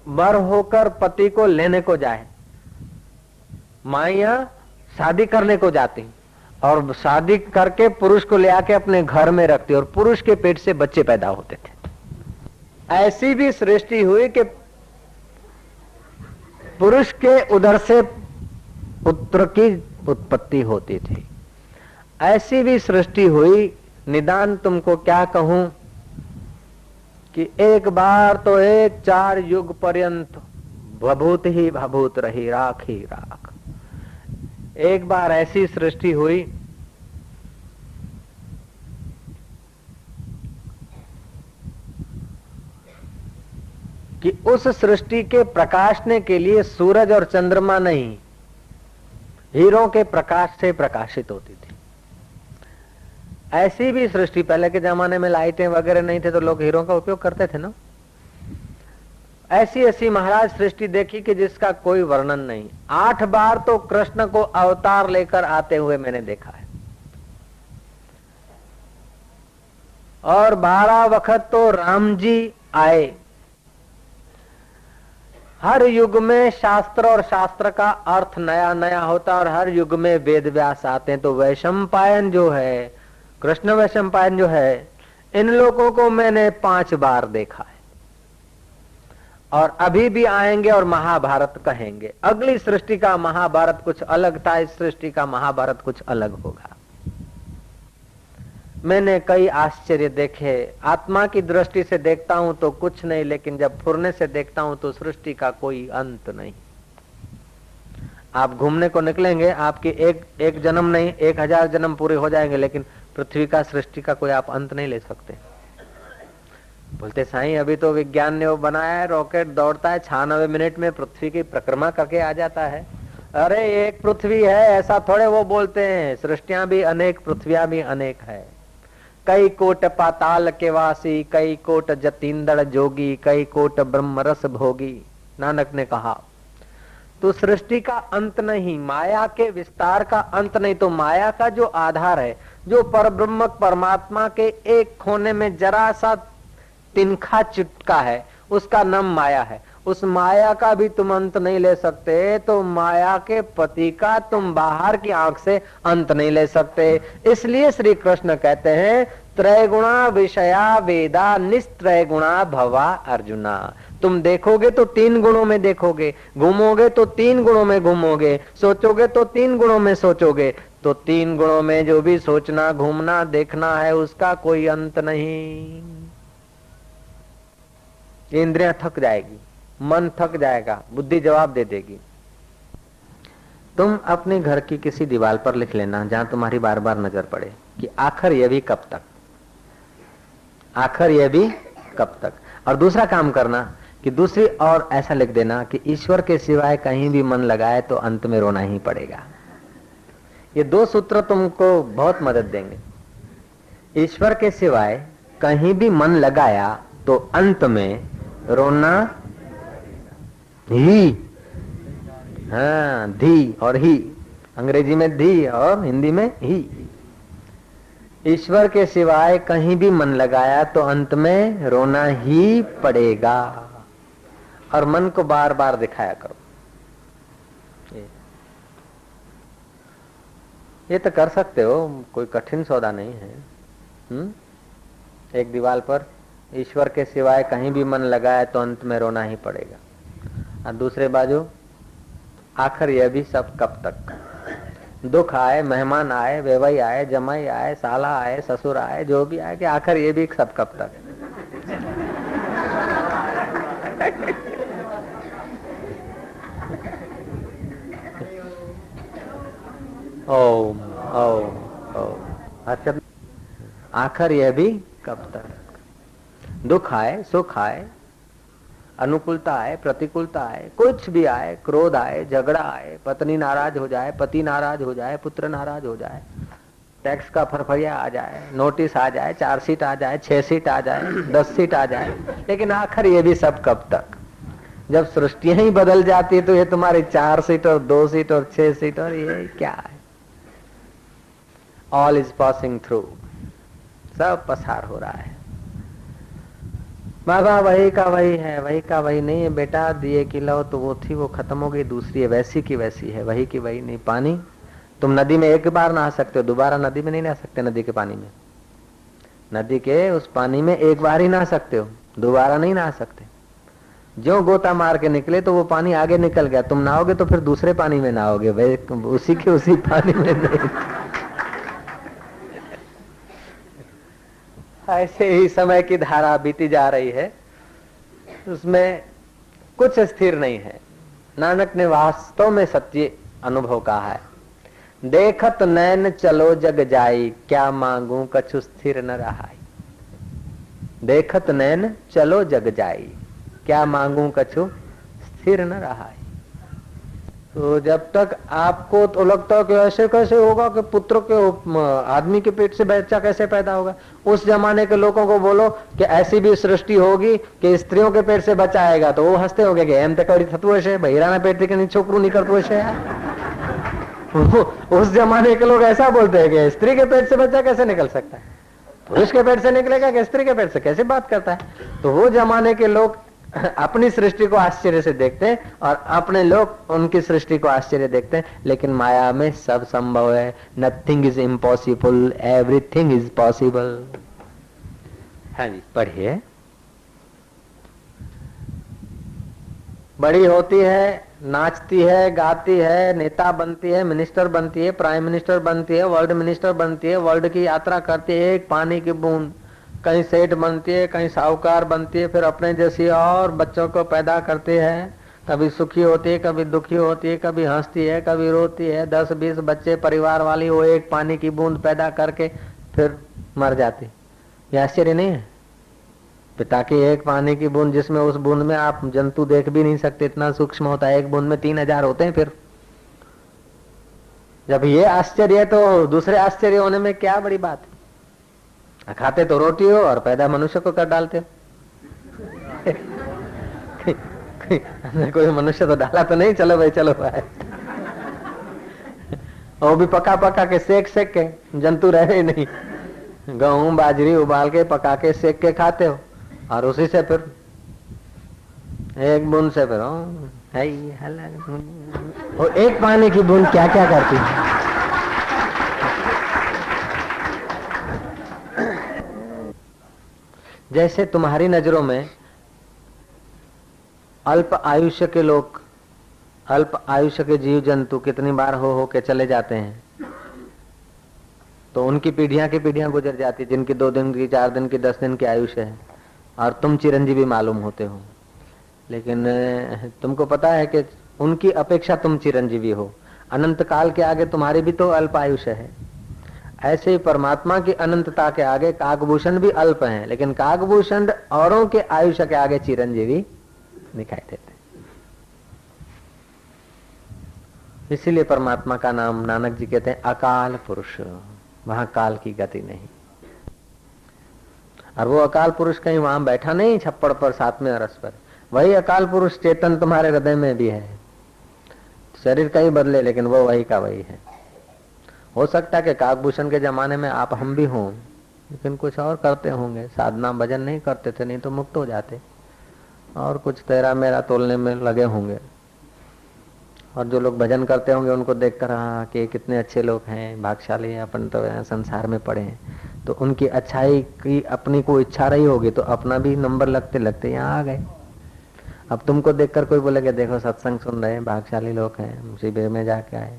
बर होकर पति को लेने को जाए, माइया शादी करने को जाती और शादी करके पुरुष को ले आके अपने घर में रखती, और पुरुष के पेट से बच्चे पैदा होते थे। ऐसी भी सृष्टि हुई कि पुरुष के उदर से पुत्र की उत्पत्ति होती थी। ऐसी भी सृष्टि हुई। निदान तुमको क्या कहूं कि एक बार तो एक 4 युग पर्यंत भभूत ही भभूत रही, राख ही राख। एक बार ऐसी सृष्टि हुई कि उस सृष्टि के प्रकाशने के लिए सूरज और चंद्रमा नहीं, हीरों के प्रकाश से प्रकाशित होती थी। ऐसी भी सृष्टि, पहले के जमाने में लाइटें वगैरह नहीं थे तो लोग हीरों का उपयोग करते थे ना। ऐसी ऐसी महाराज सृष्टि देखी कि जिसका कोई वर्णन नहीं। 8 बार तो कृष्ण को अवतार लेकर आते हुए मैंने देखा है, और 12 वक्त तो राम जी आए। हर युग में शास्त्र और शास्त्र का अर्थ नया नया होता, और हर युग में वेद व्यास आते हैं। तो वैशंपायन जो है, कृष्ण वैशंपायन जो है, इन लोगों को मैंने 5 बार देखा है, और अभी भी आएंगे और महाभारत कहेंगे। अगली सृष्टि का महाभारत कुछ अलग था, इस सृष्टि का महाभारत कुछ अलग होगा। मैंने कई आश्चर्य देखे। आत्मा की दृष्टि से देखता हूं तो कुछ नहीं, लेकिन जब फुरने से देखता हूं तो सृष्टि का कोई अंत नहीं। आप घूमने को निकलेंगे, आपके एक जन्म नहीं 1000 जन्म पूरे हो जाएंगे, लेकिन पृथ्वी का सृष्टि का कोई आप अंत नहीं ले सकते। बोलते साईं अभी तो विज्ञान ने वो बनाया है, रॉकेट दौड़ता है 96 मिनट में पृथ्वी की परिक्रमा करके आ जाता है। अरे एक पृथ्वी है ऐसा थोड़े वो बोलते हैं, सृष्टियां भी अनेक, पृथ्वियां भी अनेक है। कई कोट पाताल के वासी, कई कोट जतींद्र जोगी, कई कोट ब्रह्म रस भोगी। नानक ने कहा तो सृष्टि का अंत नहीं, माया के विस्तार का अंत नहीं, तो माया का जो आधार है, जो परब्रह्म परमात्मा के एक खोने में जरा सा तिनखा चुटका है, उसका नाम माया है। उस माया का भी तुम अंत नहीं ले सकते, तो माया के पति का तुम बाहर की आंख से अंत नहीं ले सकते। इसलिए श्री कृष्ण कहते हैं त्रैगुणा विषया वेदा निस्त्रय गुणा भवा अर्जुना। तुम देखोगे तो 3 गुणों में देखोगे, घूमोगे तो 3 गुणों में घूमोगे, सोचोगे तो 3 गुणों में सोचोगे। तो 3 गुणों में जो भी सोचना, घूमना, देखना है, उसका कोई अंत नहीं। इंद्रियां थक जाएगी, मन थक जाएगा, बुद्धि जवाब दे देगी। तुम अपने घर की किसी दीवार पर लिख लेना जहां तुम्हारी बार बार नजर पड़े कि आखिर यह भी कब तक, आखिर यह भी कब तक। और दूसरा काम करना कि दूसरी और ऐसा लिख देना कि ईश्वर के सिवाय कहीं भी मन लगाए तो अंत में रोना ही पड़ेगा। ये 2 सूत्र तुमको बहुत मदद देंगे। ईश्वर के सिवाय कहीं भी मन लगाया तो अंत में रोना ही, हाँ, धी और ही, अंग्रेजी में धी और हिंदी में ही। ईश्वर के सिवाय कहीं भी मन लगाया तो अंत में रोना ही पड़ेगा। और मन को बार बार दिखाया करो। ये तो कर सकते हो, कोई कठिन सौदा नहीं है। एक दीवार पर ईश्वर के सिवाय कहीं भी मन लगाया तो अंत में रोना ही पड़ेगा। और दूसरे बाजू आखिर यह भी सब कब तक। दुख आए, मेहमान आए, वेवाई आए, जमाई आए, साला आए, ससुर आए, जो भी आए, कि आखिर ये भी सब कब तक। ओम ओम ओम। अच्छा, आखिर यह भी कब तक। दुख आए, सुख आए, अनुकूलता आए, प्रतिकूलता आए, कुछ भी आए, क्रोध आए, झगड़ा आए, पत्नी नाराज हो जाए, पति नाराज हो जाए, पुत्र नाराज हो जाए, टैक्स का फरफरिया आ जाए, नोटिस आ जाए, 4 सीट आ जाए, 6 सीट आ जाए, 10 सीट आ जाए, लेकिन आखिर ये भी सब कब तक। जब सृष्टियां ही बदल जाती है तो ये तुम्हारी 4 सीट और 2 सीट और 6 सीट और ये क्या है। ऑल इज पासिंग थ्रू, सब पसार हो रहा है। बाबा वही का वही है, वही का वही नहीं है बेटा। दिए की लो तो वो थी, वो खत्म हो गई, दूसरी है, वैसी की वैसी है, वही की वही नहीं। पानी तुम नदी में एक बार नहा सकते हो, दोबारा नदी में नहीं नहा सकते। नदी के पानी में, नदी के उस पानी में एक बार ही नहा सकते हो, दोबारा नहीं नहा सकते। जो गोता मार के निकले तो वो पानी आगे निकल गया, तुम नहाओगे तो फिर दूसरे पानी में नहाओगे, उसी के उसी पानी में नहीं। ऐसे ही समय की धारा बीती जा रही है, उसमें कुछ स्थिर नहीं है। नानक ने वास्तव में सत्य अनुभव कहा है, देखत नैन चलो जग जाई, क्या मांगू कछु स्थिर न रहाई। देखत नैन चलो जग जाई, क्या मांगू कछु स्थिर न रहाई। तो जब तक आपको तो लगता है कि ऐसे कैसे होगा कि पुत्र के आदमी के पेट से बच्चा कैसे पैदा होगा, उस जमाने के लोगों को बोलो कि ऐसी भी सृष्टि होगी कि स्त्रियों के पेट से बच्चा आएगा, तो वो हंसते होंगे कि एम तक थतु है बहिराना पेट के छोकरू निकलतो है। उस जमाने के लोग ऐसा बोलते हैं कि स्त्री के पेट से बच्चा कैसे निकल सकता है, पुरुष के पेट से निकलेगा कि स्त्री के पेट से, कैसे बात करता है। तो वो जमाने के लोग अपनी सृष्टि को आश्चर्य से देखते हैं और अपने लोग उनकी सृष्टि को आश्चर्य देखते हैं। लेकिन माया में सब संभव है, nothing is impossible, everything is possible. हाँ जी, पढ़िए। बड़ी होती है, नाचती है, गाती है, नेता बनती है, मिनिस्टर बनती है, प्राइम मिनिस्टर बनती है, वर्ल्ड मिनिस्टर बनती है, वर्ल्ड की यात्रा करती है, एक पानी की बूंद, कहीं सेठ बनती है, कहीं साहूकार बनती है, फिर अपने जैसी और बच्चों को पैदा करती है। कभी सुखी होती है, कभी दुखी होती है, कभी हंसती है, कभी रोती है। 10-20 बच्चे परिवार वाली वो एक पानी की बूंद पैदा करके फिर मर जाती। ये आश्चर्य नहीं है? पिता की एक पानी की बूंद, जिसमें उस बूंद में आप जंतु देख भी नहीं सकते, इतना सूक्ष्म होता है। एक बूंद में 3000 होते हैं। फिर जब ये आश्चर्य है तो दूसरे आश्चर्य होने में क्या बड़ी बात है। खाते तो रोटी हो और पैदा मनुष्य को कर डालते हो। कोई मनुष्य तो डाला तो नहीं, चलो भाई चलो भाई। वो भी पका पका के सेक सेक के, जंतु रहे नहीं। गेहूं बाजरी उबाल के पका के सेक के खाते हो, और उसी से फिर एक बूंद से फिर वो एक पानी की बूंद क्या क्या करती है। जैसे तुम्हारी नजरों में अल्प आयुष्य के लोग, अल्प आयुष्य के जीव जंतु कितनी बार हो के चले जाते हैं, तो उनकी पीढ़ियां की पीढ़ियां गुजर जाती, जिनकी 2 दिन की, 4 दिन की, 10 दिन की आयुष्य है, और तुम चिरंजीवी मालूम होते हो। लेकिन तुमको पता है कि उनकी अपेक्षा तुम चिरंजीवी हो। अनंत काल के आगे तुम्हारी भी तो अल्प आयुष्य है। ऐसे ही परमात्मा की अनंतता के आगे काकभूषण भी अल्प हैं, लेकिन काकभूषण औरों के आयुष्य के आगे चिरंजीवी दिखाई देते। इसीलिए परमात्मा का नाम नानक जी कहते हैं अकाल पुरुष। वहां काल की गति नहीं। और वो अकाल पुरुष कहीं वहां बैठा नहीं छप्पड़ पर 7वें अरस पर। वही अकाल पुरुष चेतन तुम्हारे हृदय में भी है। शरीर कहीं बदले, लेकिन वो वही का वही है। हो सकता है कि काकभूषण के जमाने में आप हम भी हों, लेकिन कुछ और करते होंगे। साधना भजन नहीं करते थे, नहीं तो मुक्त हो जाते, और कुछ तेरा मेरा तोलने में लगे होंगे। और जो लोग भजन करते होंगे उनको देखकर हाँ कि कितने अच्छे लोग हैं, भाग्यशाली हैं, अपन तो संसार में पड़े हैं। तो उनकी अच्छाई की अपनी को इच्छा रही होगी, तो अपना भी नंबर लगते लगते यहाँ आ गए। अब तुमको देखकर कोई बोलेगा देखो सत्संग सुन रहे हैं, भाग्यशाली लोग हैं, शिविर में जाके आए,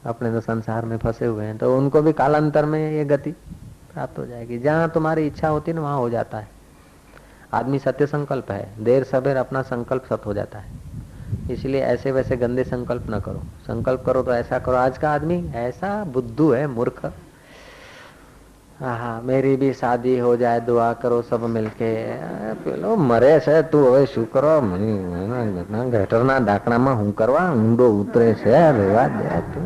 अपने तो संसार में फंसे हुए हैं, तो उनको भी कालांतर में ये गति प्राप्त हो जाएगी। जहाँ तुम्हारी इच्छा होती है ना, वहाँ हो जाता है। आदमी सत्य संकल्प है, देर सवेर अपना संकल्प सत्य हो जाता है। इसलिए ऐसे वैसे गंदे संकल्प न करो। संकल्प करो तो ऐसा करो। आज का आदमी ऐसा बुद्धू है, मूर्ख। हाँ, मेरी भी शादी हो जाए, दुआ करो सब मिलके। पेलो मरे से तू હવે શું કરો? ગટરના ઢાંકણામાં હું કરવા ઊંડો ઉતરે છે, રેવા દે તું।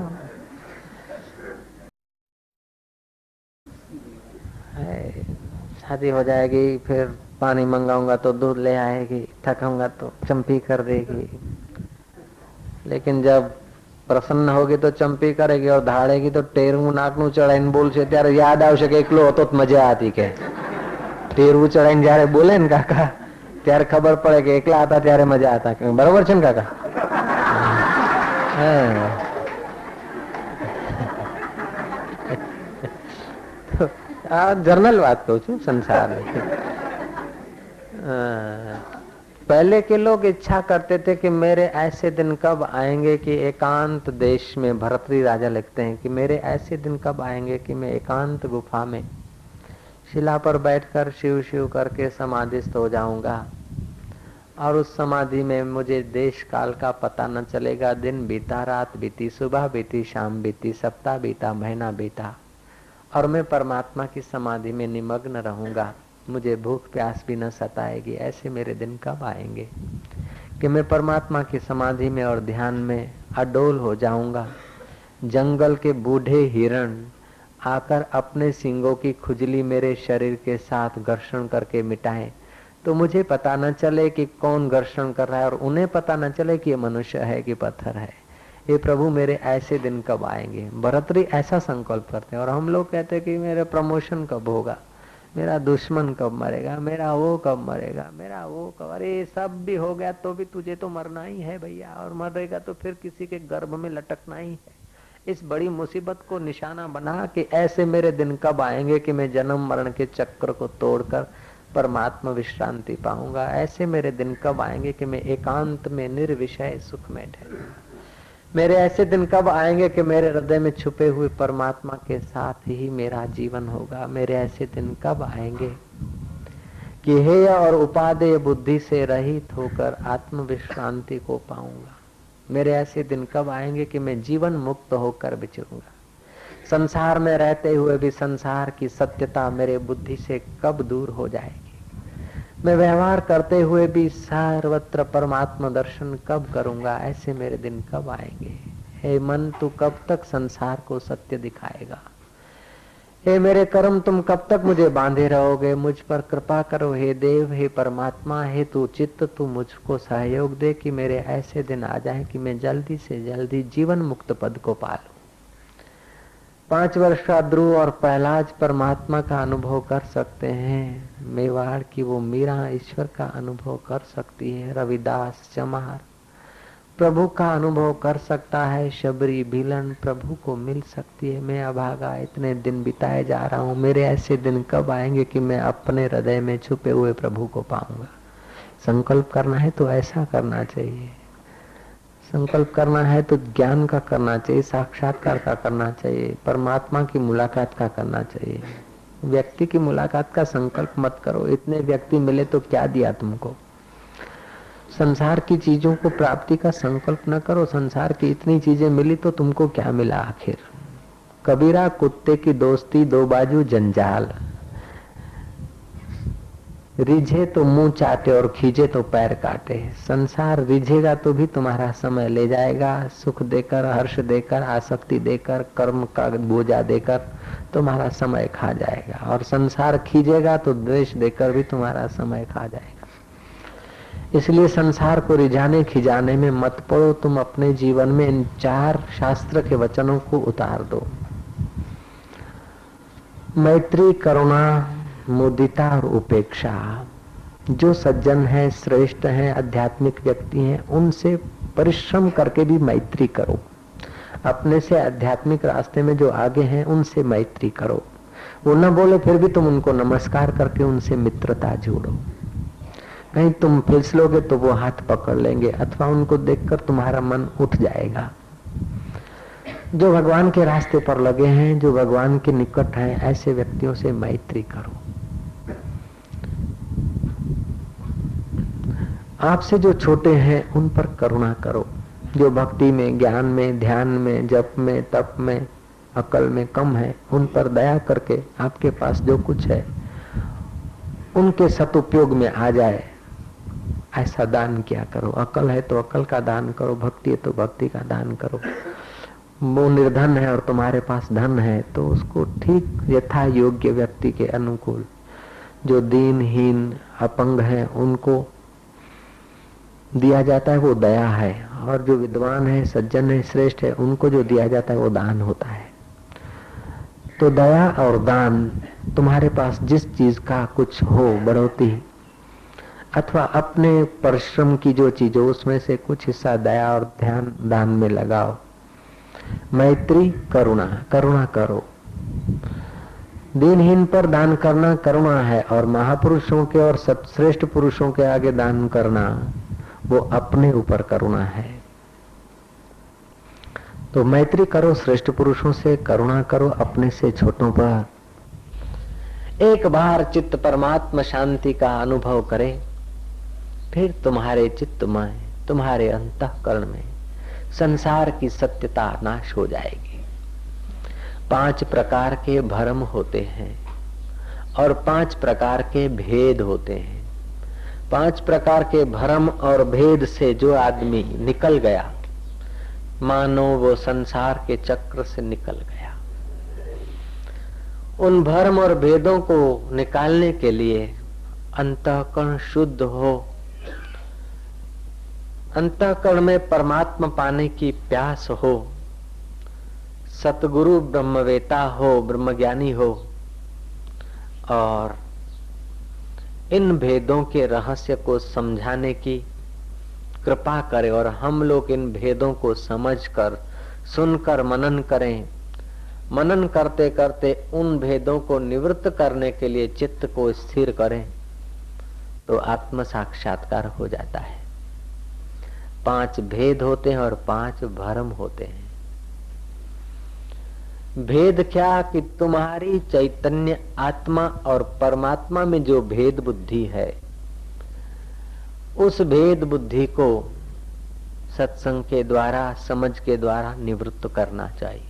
शादी हो जाएगी, फिर पानी मंगाऊंगा तो दूध ले आएगी, थकूंगा तो चंपी कर देगी। लेकिन जब प्रसन्न होगी तो चंपी करेगी, और धाड़ेगी तो टेरવું નાકનું ચડાઈને બોલશે ત્યારે યાદ આવશે કે એકલો હતો તો મજા હતી। કે ટેરવું ચડાઈને જ્યારે બોલે ને કાકા, ત્યારે ખબર પડે કે એકલા હતા ત્યારે મજા હતા। બરોબર છે ને કાકા? આ જનરલ વાત કહું છું સંસાર। पहले के लोग इच्छा करते थे कि मेरे ऐसे दिन कब आएंगे कि एकांत देश में, भरतरी राजा लिखते हैं कि मेरे ऐसे दिन कब आएंगे कि मैं एकांत गुफा में शिला पर बैठकर शिव शिव करके समाधिस्थ हो जाऊंगा, और उस समाधि में मुझे देश काल का पता न चलेगा। दिन बीता, रात बीती, सुबह बीती, शाम बीती, सप्ताह बीता, महीना बीता, और मैं परमात्मा की समाधि में निमग्न रहूंगा। मुझे भूख प्यास भी न सताएगी। ऐसे मेरे दिन कब आएंगे कि मैं परमात्मा की समाधि में और ध्यान में अडोल हो जाऊंगा। जंगल के बूढ़े हिरण आकर अपने सींगों की खुजली मेरे शरीर के साथ घर्षण करके मिटाएं, तो मुझे पता न चले कि कौन घर्षण कर रहा है, और उन्हें पता न चले कि ये मनुष्य है कि पत्थर है। ये प्रभु मेरे ऐसे दिन कब आएंगे? भरतरी ऐसा संकल्प करते हैं। और हम लोग कहते हैं कि मेरा प्रमोशन कब होगा, मेरा दुश्मन कब मरेगा, मेरा वो कब मरेगा, मेरा वो कब। अरे सब भी हो गया तो भी तुझे तो मरना ही है भैया, और मरेगा तो फिर किसी के गर्भ में लटकना ही है। इस बड़ी मुसीबत को निशाना बना कि ऐसे मेरे दिन कब आएंगे कि मैं जन्म मरण के चक्र को तोड़कर परमात्मा विश्रांति पाऊंगा। ऐसे मेरे दिन कब आएंगे कि मैं एकांत में निर्विषय सुख में ठहरूं। मेरे ऐसे दिन कब आएंगे कि मेरे हृदय में छुपे हुए परमात्मा के साथ ही मेरा जीवन होगा। मेरे ऐसे दिन कब आएंगे कि हेय और उपादेय बुद्धि से रहित होकर आत्म विश्रांति को पाऊंगा। मेरे ऐसे दिन कब आएंगे कि मैं जीवन मुक्त होकर विचरूंगा। संसार में रहते हुए भी संसार की सत्यता मेरे बुद्धि से कब दूर हो जाएगी। मैं व्यवहार करते हुए भी सर्वत्र परमात्मा दर्शन कब करूंगा। ऐसे मेरे दिन कब आएंगे। हे मन, तू कब तक संसार को सत्य दिखाएगा। हे मेरे कर्म तुम कब तक मुझे बांधे रहोगे, मुझ पर कृपा करो हे देव, हे परमात्मा, हे तू चित्त, तू मुझको सहयोग दे कि मेरे ऐसे दिन आ जाए कि मैं जल्दी से जल्दी जीवन मुक्त पद को पालूं। 5 वर्ष का ध्रुव और प्रहलाद परमात्मा का अनुभव कर सकते हैं, मेवाड़ की वो मीरा ईश्वर का अनुभव कर सकती है, रविदास चमार प्रभु का अनुभव कर सकता है, शबरी भीलन प्रभु को मिल सकती है। मैं अभागा इतने दिन बिताए जा रहा हूँ, मेरे ऐसे दिन कब आएंगे कि मैं अपने हृदय में छुपे हुए प्रभु को पाऊंगा। संकल्प करना है तो ऐसा करना चाहिए, संकल्प करना है तो ज्ञान का करना चाहिए, साक्षात्कार का करना चाहिए, परमात्मा की मुलाकात का करना चाहिए। व्यक्ति की मुलाकात का संकल्प मत करो, इतने व्यक्ति मिले तो क्या दिया तुमको। संसार की चीजों को प्राप्ति का संकल्प न करो, संसार की इतनी चीजें मिली तो तुमको क्या मिला आखिर। कबीरा कुत्ते की दोस्ती दो बाजू जंजाल, रिझे तो मुंह चाटे और खींचे तो पैर काटे। संसार रिझेगा तो भी तुम्हारा समय ले जाएगा, सुख देकर, हर्ष देकर, आसक्ति देकर, कर्म का बोझा देकर तुम्हारा समय खा जाएगा, और संसार खींचेगा तो द्वेष देकर भी तुम्हारा समय खा जाएगा। इसलिए संसार को रिझाने खिजाने में मत पड़ो, तुम अपने जीवन में इन 4 शास्त्र के वचनों को उतार दो। मैत्री, करुणा, मुदिता और उपेक्षा। जो सज्जन है, श्रेष्ठ है, आध्यात्मिक व्यक्ति हैं, उनसे परिश्रम करके भी मैत्री करो। अपने से आध्यात्मिक रास्ते में जो आगे हैं उनसे मैत्री करो। वो न बोले फिर भी तुम उनको नमस्कार करके उनसे मित्रता जोड़ो। कहीं तुम फिसलोगे तो वो हाथ पकड़ लेंगे, अथवा उनको देखकर तुम्हारा मन उठ जाएगा। जो भगवान के रास्ते पर लगे हैं, जो भगवान के निकट हैं, ऐसे व्यक्तियों से मैत्री करो। आपसे जो छोटे हैं उन पर करुणा करो। जो भक्ति में, ज्ञान में, ध्यान में, जप में, तप में, अकल में कम है, उन पर दया करके आपके पास जो कुछ है उनके सदुपयोग में आ जाए, ऐसा दान किया करो। अकल है तो अकल का दान करो, भक्ति है तो भक्ति का दान करो। वो निर्धन है और तुम्हारे पास धन है तो उसको ठीक यथा योग्य व्यक्ति के अनुकूल, जो दीनहीन अपंग है उनको दिया जाता है, वो दया है। और जो विद्वान है, सज्जन है, श्रेष्ठ है, उनको जो दिया जाता है वो दान होता है। तो दया और दान, तुम्हारे पास जिस चीज का कुछ हो बढ़ोतरी, अथवा अपने परिश्रम की जो चीज हो उसमें से कुछ हिस्सा दया और ध्यान दान में लगाओ। मैत्री, करुणा, करुणा करो। दीनहीन पर दान करना करुणा है, और महापुरुषों के और श्रेष्ठ पुरुषों के आगे दान करना वो अपने ऊपर करुणा है। तो मैत्री करो श्रेष्ठ पुरुषों से, करुणा करो अपने से छोटों पर। एक बार चित्त परमात्मा शांति का अनुभव करे, फिर तुम्हारे चित्त में, तुम्हारे अंतःकरण में संसार की सत्यता नाश हो जाएगी। 5 प्रकार के भ्रम होते हैं और 5 प्रकार के भेद होते हैं। 5 प्रकार के भ्रम और भेद से जो आदमी निकल गया, मानो वो संसार के चक्र से निकल गया। उन भ्रम और भेदों को निकालने के लिए अंतःकरण शुद्ध हो, अंतःकरण में परमात्मा पाने की प्यास हो, सतगुरु ब्रह्मवेता हो, ब्रह्मज्ञानी हो, और इन भेदों के रहस्य को समझाने की कृपा करे, और हम लोग इन भेदों को समझकर, सुनकर मनन करें। मनन करते करते उन भेदों को निवृत्त करने के लिए चित्त को स्थिर करें तो आत्म साक्षात्कार हो जाता है। 5 भेद होते हैं और 5 भ्रम होते हैं। भेद क्या कि तुम्हारी चैतन्य आत्मा और परमात्मा में जो भेद बुद्धि है, उस भेद बुद्धि को सत्संग के द्वारा, समझ के द्वारा निवृत्त करना चाहिए।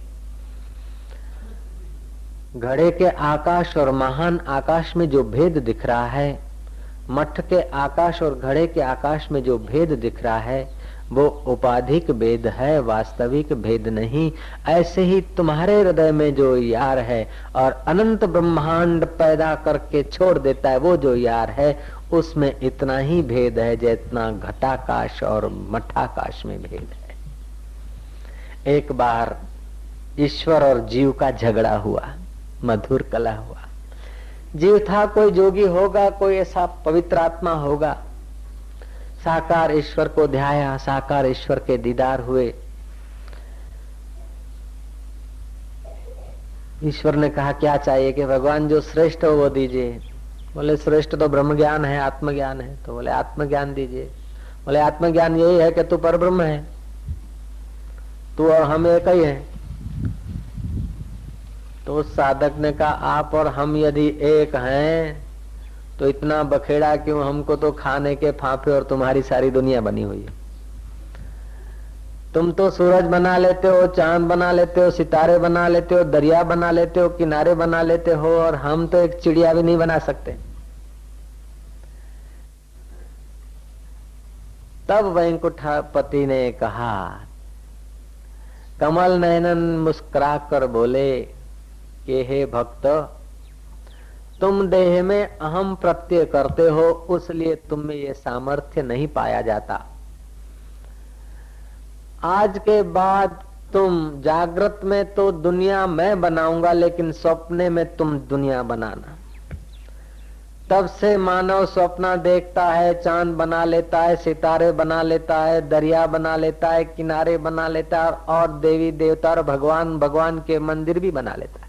घड़े के आकाश और महान आकाश में जो भेद दिख रहा है, मठ के आकाश और घड़े के आकाश में जो भेद दिख रहा है, वो उपाधिक भेद है, वास्तविक भेद नहीं। ऐसे ही तुम्हारे हृदय में जो यार है और अनंत ब्रह्मांड पैदा करके छोड़ देता है, वो जो यार है उसमें इतना ही भेद है जितना घटाकाश और मठाकाश में भेद है। एक बार ईश्वर और जीव का झगड़ा हुआ, मधुर कला हुआ। जीव था, कोई जोगी होगा, कोई ऐसा पवित्र आत्मा होगा, साकार ईश्वर को ध्याया, साकार ईश्वर के दीदार हुए। ईश्वर ने कहा क्या चाहिए कि भगवान जो श्रेष्ठ हो वो दीजिए। बोले श्रेष्ठ तो ब्रह्म ज्ञान है, आत्मज्ञान है। तो बोले आत्मज्ञान दीजिए। बोले आत्मज्ञान यही है कि तू परब्रह्म है, तू और हम एक ही है। तो उस साधक ने कहा आप और हम यदि एक हैं तो इतना बखेड़ा क्यों? हमको तो खाने के फाफे और तुम्हारी सारी दुनिया बनी हुई है। तुम तो सूरज बना लेते हो, चांद बना लेते हो, सितारे बना लेते हो, दरिया बना लेते हो, किनारे बना लेते हो, और हम तो एक चिड़िया भी नहीं बना सकते। तब वैकुंठपति ने कहा, कमल नयनन मुस्कुरा कर बोले कि हे भक्त, तुम देह में अहम प्रत्यय करते हो, उसलिए तुम में ये सामर्थ्य नहीं पाया जाता। आज के बाद तुम जागृत में तो दुनिया मैं बनाऊंगा, लेकिन सपने में तुम दुनिया बनाना। तब से मानव स्वप्न देखता है, चांद बना लेता है, सितारे बना लेता है, दरिया बना लेता है, किनारे बना लेता है, और देवी देवता और भगवान के मंदिर भी बना लेता है।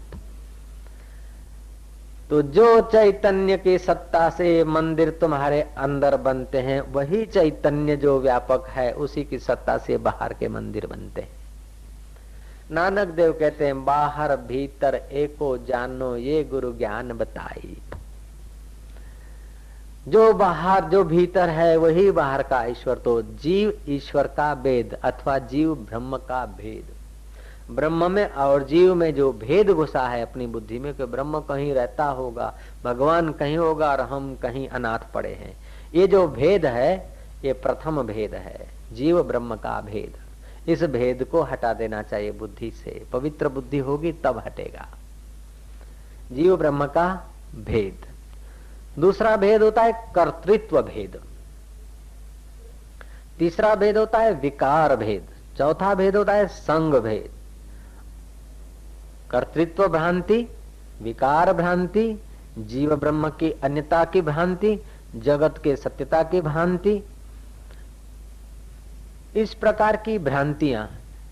तो जो चैतन्य की सत्ता से मंदिर तुम्हारे अंदर बनते हैं, वही चैतन्य जो व्यापक है उसी की सत्ता से बाहर के मंदिर बनते हैं। नानक देव कहते हैं, बाहर भीतर एको जानो, ये गुरु ज्ञान बताई। जो बाहर जो भीतर है वही बाहर का ईश्वर। तो जीव ईश्वर का भेद अथवा जीव ब्रह्म का भेद, ब्रह्म में और जीव में जो भेद घुसा है अपनी बुद्धि में कि ब्रह्म कहीं रहता होगा, भगवान कहीं होगा और हम कहीं अनाथ पड़े हैं, ये जो भेद है ये प्रथम भेद है, जीव ब्रह्म का भेद। इस भेद को हटा देना चाहिए बुद्धि से। पवित्र बुद्धि होगी तब हटेगा जीव ब्रह्म का भेद। दूसरा भेद होता है कर्तृत्व भेद, तीसरा भेद होता है विकार भेद, चौथा भेद होता है संग भेद। कर्तृत्व भ्रांति, विकार भ्रांति, जीव ब्रह्म की अन्यता की भ्रांति, जगत के सत्यता की भ्रांति। इस प्रकार की भ्रांतियां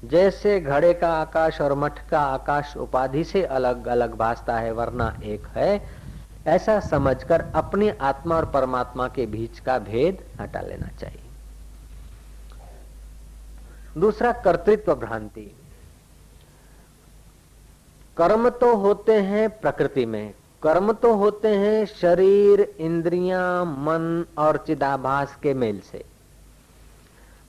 जैसे घड़े का आकाश और मठ का आकाश उपाधि से अलग अलग भासता है वरना एक है, ऐसा समझकर अपनी आत्मा और परमात्मा के बीच का भेद हटा लेना चाहिए। दूसरा कर्तृत्व भ्रांति। कर्म तो होते हैं प्रकृति में, कर्म तो होते हैं शरीर, इंद्रियां, मन और चिदाभास के मेल से।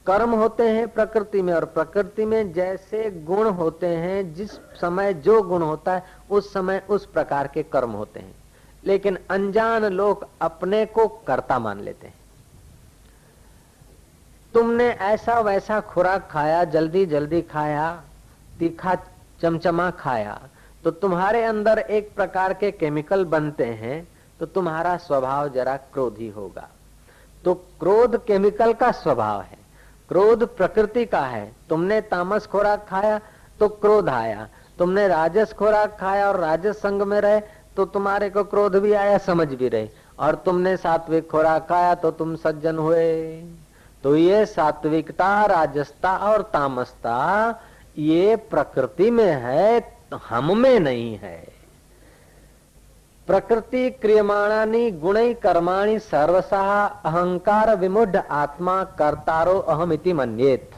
कर्म होते हैं प्रकृति में, और प्रकृति में जैसे गुण होते हैं, जिस समय जो गुण होता है उस समय उस प्रकार के कर्म होते हैं। लेकिन अनजान लोग अपने को कर्ता मान लेते हैं। तुमने ऐसा वैसा खुराक खाया, जल्दी जल्दी खाया, तीखा चमचमा खाया, तो तुम्हारे अंदर एक प्रकार के केमिकल बनते हैं, तो तुम्हारा स्वभाव जरा क्रोधी होगा। तो क्रोध केमिकल का स्वभाव है, क्रोध प्रकृति का है। तुमने तामस खुराक खाया तो क्रोध आया, तुमने राजस खुराक खाया और राजस संग में रहे तो तुम्हारे को क्रोध भी आया, समझ भी रहे, और तुमने सात्विक खुराक खाया तो तुम सज्जन हुए। तो ये सात्विकता, राजसता और तामसता ये प्रकृति में है, हम में नहीं है। प्रकृति क्रियमाणानि गुणै कर्माणि सर्वशः अहंकार विमुढ़ आत्मा कर्तारो अहमिति मन्येत।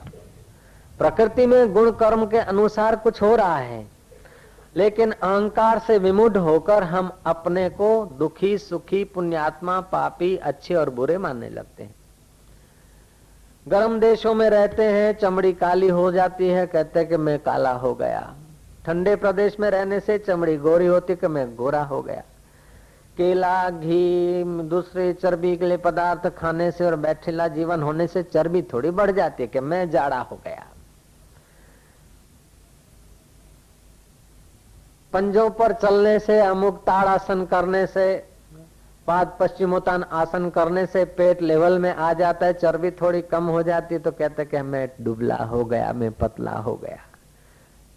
प्रकृति में गुण कर्म के अनुसार कुछ हो रहा है, लेकिन अहंकार से विमुढ़ होकर हम अपने को दुखी, सुखी, पुण्यात्मा, पापी, अच्छे और बुरे मानने लगते हैं। गर्म देशों में रहते हैं, चमड़ी काली हो जाती है, कहते हैं कि मैं काला हो गया। ठंडे प्रदेश में रहने से चमड़ी गोरी होती कि मैं गोरा हो गया। केला, घी, दूसरे चर्बी के लिए पदार्थ खाने से और बैठेला जीवन होने से चर्बी थोड़ी बढ़ जाती है कि मैं जाड़ा हो गया। पंजों पर चलने से, अमुक ताड़ासन करने से, पाद पश्चिमोत्तान आसन करने से पेट लेवल में आ जाता है, चर्बी थोड़ी कम हो जाती है, तो कहते कि मैं दुबला हो गया, मैं पतला हो गया।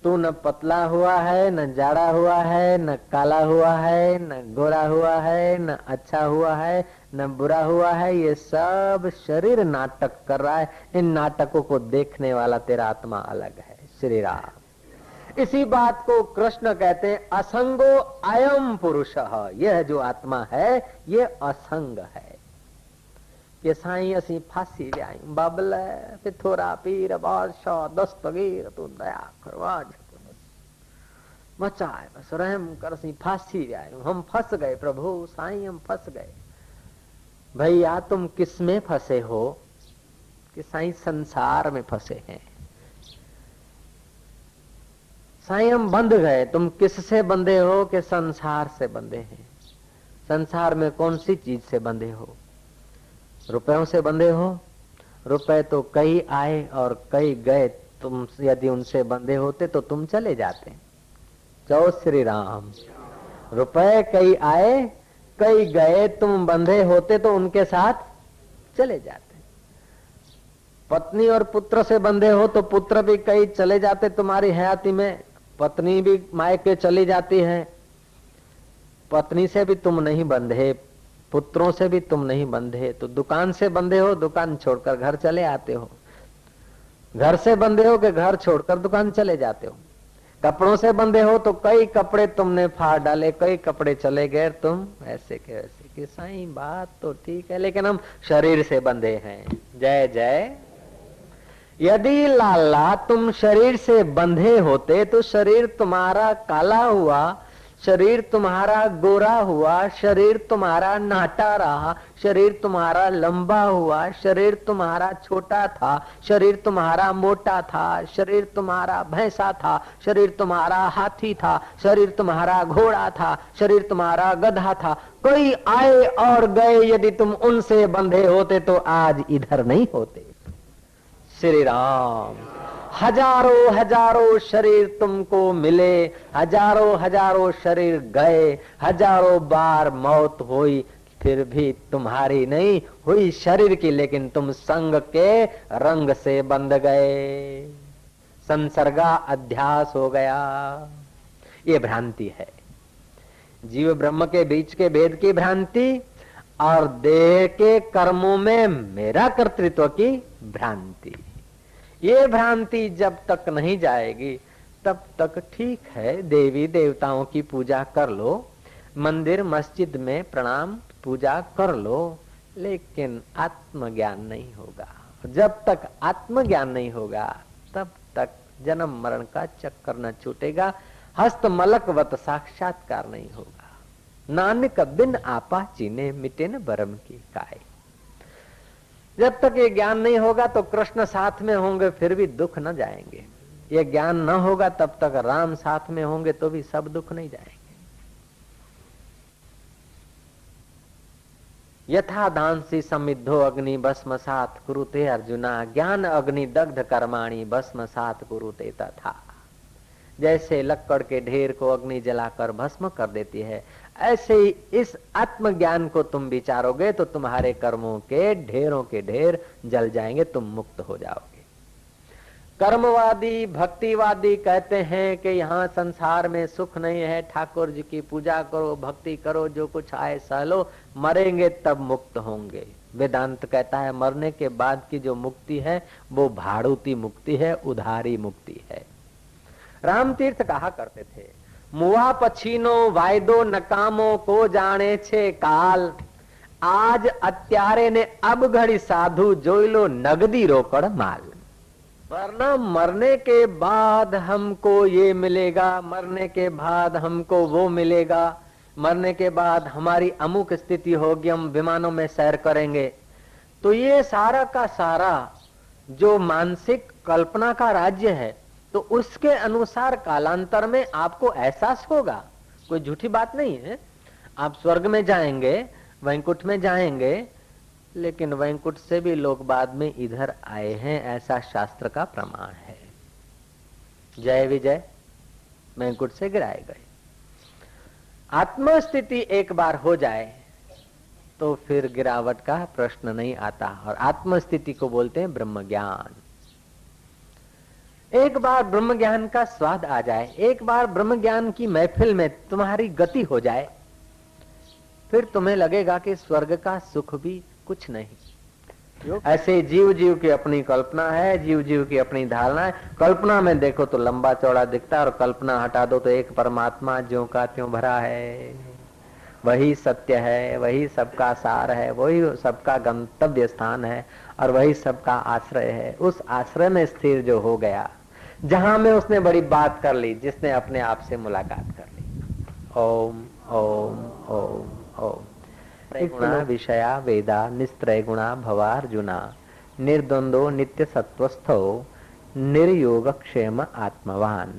तू न पतला हुआ है, न जाड़ा हुआ है, न काला हुआ है, न गोरा हुआ है, न अच्छा हुआ है, न बुरा हुआ है। ये सब शरीर नाटक कर रहा है। इन नाटकों को देखने वाला तेरा आत्मा अलग है। श्री राम। इसी बात को कृष्ण कहते हैं असंगो अयम पुरुषः। यह जो आत्मा है ये असंग है। कि साईं असी फांसी व्यायूं बाबल पिथोरा पीर बादशाह दस्तगीर तू दया करवा बचाए, बस रहम कर, असी फांसी व्यायूं, हम फंस गए प्रभु, साईं हम फंस गए। भैया तुम किस में फंसे हो? कि साईं संसार में फंसे हैं। साईं हम बंध गए। तुम किससे बंधे हो? कि संसार से बंधे हैं। संसार में कौन सी चीज से बंधे हो? रुपयों से बंधे हो? रुपए तो कई आए और कई गए। तुम यदि उनसे बंधे होते तो तुम चले जाते। जय श्री राम। रुपए कई आए कई गए, तुम बंधे होते तो उनके साथ चले जाते। पत्नी और पुत्र से बंधे हो तो पुत्र भी कई चले जाते तुम्हारी हयाती में, पत्नी भी मायके चली जाती है। पत्नी से भी तुम नहीं बंधे, पुत्रों से भी तुम नहीं बंधे, तो दुकान से बंधे हो, दुकान छोड़कर घर चले आते हो। घर से बंधे हो कि घर छोड़कर दुकान चले जाते हो। कपड़ों से बंधे हो तो कई कपड़े तुमने फाड़ डाले, कई कपड़े चले गए, तुम ऐसे के वैसे कि साईं बात तो ठीक है, लेकिन हम शरीर से बंधे हैं। जय जय। यदि लाला तुम शरीर से बंधे होते तो शरीर तुम्हारा काला हुआ, शरीर तुम्हारा गोरा हुआ, शरीर तुम्हारा नाटा रहा, शरीर तुम्हारा लंबा हुआ, शरीर तुम्हारा छोटा था, शरीर तुम्हारा मोटा था, शरीर तुम्हारा भैंसा था, शरीर तुम्हारा हाथी था, शरीर तुम्हारा घोड़ा था, शरीर तुम्हारा गधा था। कोई आए और गए, यदि तुम उनसे बंधे होते तो आज इधर नहीं होते। श्री राम। हजारों हजारों शरीर तुमको मिले, हजारों हजारों शरीर गए, हजारों बार मौत हुई, फिर भी तुम्हारी नहीं हुई शरीर की, लेकिन तुम संग के रंग से बंध गए, संसर्गा अध्यास हो गया। ये भ्रांति है, जीव ब्रह्म के बीच के भेद की भ्रांति और देह के कर्मों में मेरा कर्तृत्व की भ्रांति। ये भ्रांति जब तक नहीं जाएगी तब तक ठीक है, देवी देवताओं की पूजा कर लो, मंदिर मस्जिद में प्रणाम पूजा कर लो, लेकिन आत्मज्ञान नहीं होगा। जब तक आत्मज्ञान नहीं होगा तब तक जन्म मरण का चक्कर न छूटेगा, हस्त मलकवत साक्षात्कार नहीं होगा। नानक बिन आपा चीने मिटे न बरम की काय। जब तक ये ज्ञान नहीं होगा तो कृष्ण साथ में होंगे फिर भी दुख न जाएंगे। ये ज्ञान न होगा तब तक राम साथ में होंगे तो भी सब दुख नहीं जाएंगे। यथा दांसी समिद्धो अग्नि भस्मसात कुरुते अर्जुना, ज्ञान अग्नि दग्ध कर्माणि भस्मसात कुरुते तथा। जैसे लक्कड़ के ढेर को अग्नि जलाकर भस्म कर देती है, ऐसे ही इस आत्मज्ञान को तुम विचारोगे तो तुम्हारे कर्मों के ढेरों के ढेर जल जाएंगे, तुम मुक्त हो जाओगे। कर्मवादी भक्तिवादी कहते हैं कि यहाँ संसार में सुख नहीं है, ठाकुर जी की पूजा करो, भक्ति करो, जो कुछ आए सह लो, मरेंगे तब मुक्त होंगे। वेदांत कहता है मरने के बाद की जो मुक्ति है वो भाड़ूती मुक्ति है, उधारी मुक्ति है। रामतीर्थ कहा करते थे, मुआ पछीनो वायदो नकामो को जाने छे काल, आज अत्यारे ने अब घड़ी साधु जोइलो नगदी रोकड़ माल। वरना मरने के बाद हमको ये मिलेगा, मरने के बाद हमको वो मिलेगा, मरने के बाद हमारी अमुक स्थिति होगी, हम विमानों में सैर करेंगे। तो ये सारा का सारा जो मानसिक कल्पना का राज्य है, तो उसके अनुसार कालांतर में आपको एहसास होगा। कोई झूठी बात नहीं है। आप स्वर्ग में जाएंगे, वैकुंठ में जाएंगे, लेकिन वैकुंठ से भी लोग बाद में इधर आए हैं, ऐसा शास्त्र का प्रमाण है। जय विजय वैकुंठ से गिराए गए। आत्मस्थिति एक बार हो जाए तो फिर गिरावट का प्रश्न नहीं आता, और आत्मस्थिति को बोलते हैं ब्रह्म ज्ञान। एक बार ब्रह्म ज्ञान का स्वाद आ जाए, एक बार ब्रह्म ज्ञान की महफिल में तुम्हारी गति हो जाए, फिर तुम्हें लगेगा कि स्वर्ग का सुख भी कुछ नहीं। ऐसे जीव जीव की अपनी कल्पना है, जीव जीव की अपनी धारणा है। कल्पना में देखो तो लंबा चौड़ा दिखता है, और कल्पना हटा दो तो एक परमात्मा ज्यों का त्यों भरा है, वही सत्य है, वही सबका सार है, वही सबका गंतव्य स्थान है, और वही सबका आश्रय है। उस आश्रय में स्थिर जो हो गया, जहां में उसने बड़ी बात कर ली, जिसने अपने आप से मुलाकात कर ली। ओम ओम ओम ओम। गुणा विषया वेदा निस्त्रय गुणा भवार्जुना निर्द्वंदो नित्य सत्वस्थो निर्योग क्षेम आत्मवान।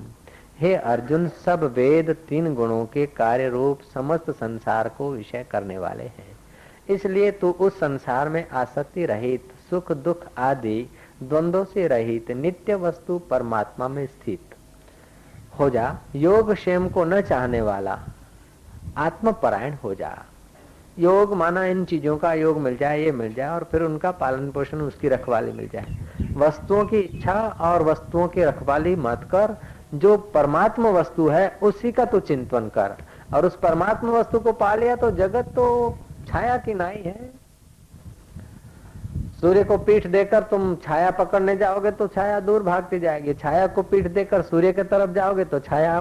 हे अर्जुन, सब वेद 3 गुणों के कार्य रूप समस्त संसार को विषय करने वाले हैं। इसलिए तू उस संसार में आसक्ति रहित, सुख दुख आदि द्वंद्वों से रहित नित्य वस्तु परमात्मा में स्थित हो जा। योग क्षेम को न चाहने वाला आत्मपरायण हो जा। योग माना इन चीजों का योग मिल जाए, ये मिल जाए, और फिर उनका पालन पोषण, उसकी रखवाली मिल जाए। वस्तुओं की इच्छा और वस्तुओं की रखवाली मत कर। जो परमात्मा वस्तु है उसी का तो चिंतन कर, और उस परमात्मा वस्तु को पा लिया तो जगत तो छाया की नाई है। सूर्य को पीठ देकर तुम छाया पकड़ने जाओगे तो छाया दूर भागती जाएगी, छाया को पीठ देकर सूर्य की तरफ जाओगे तो छाया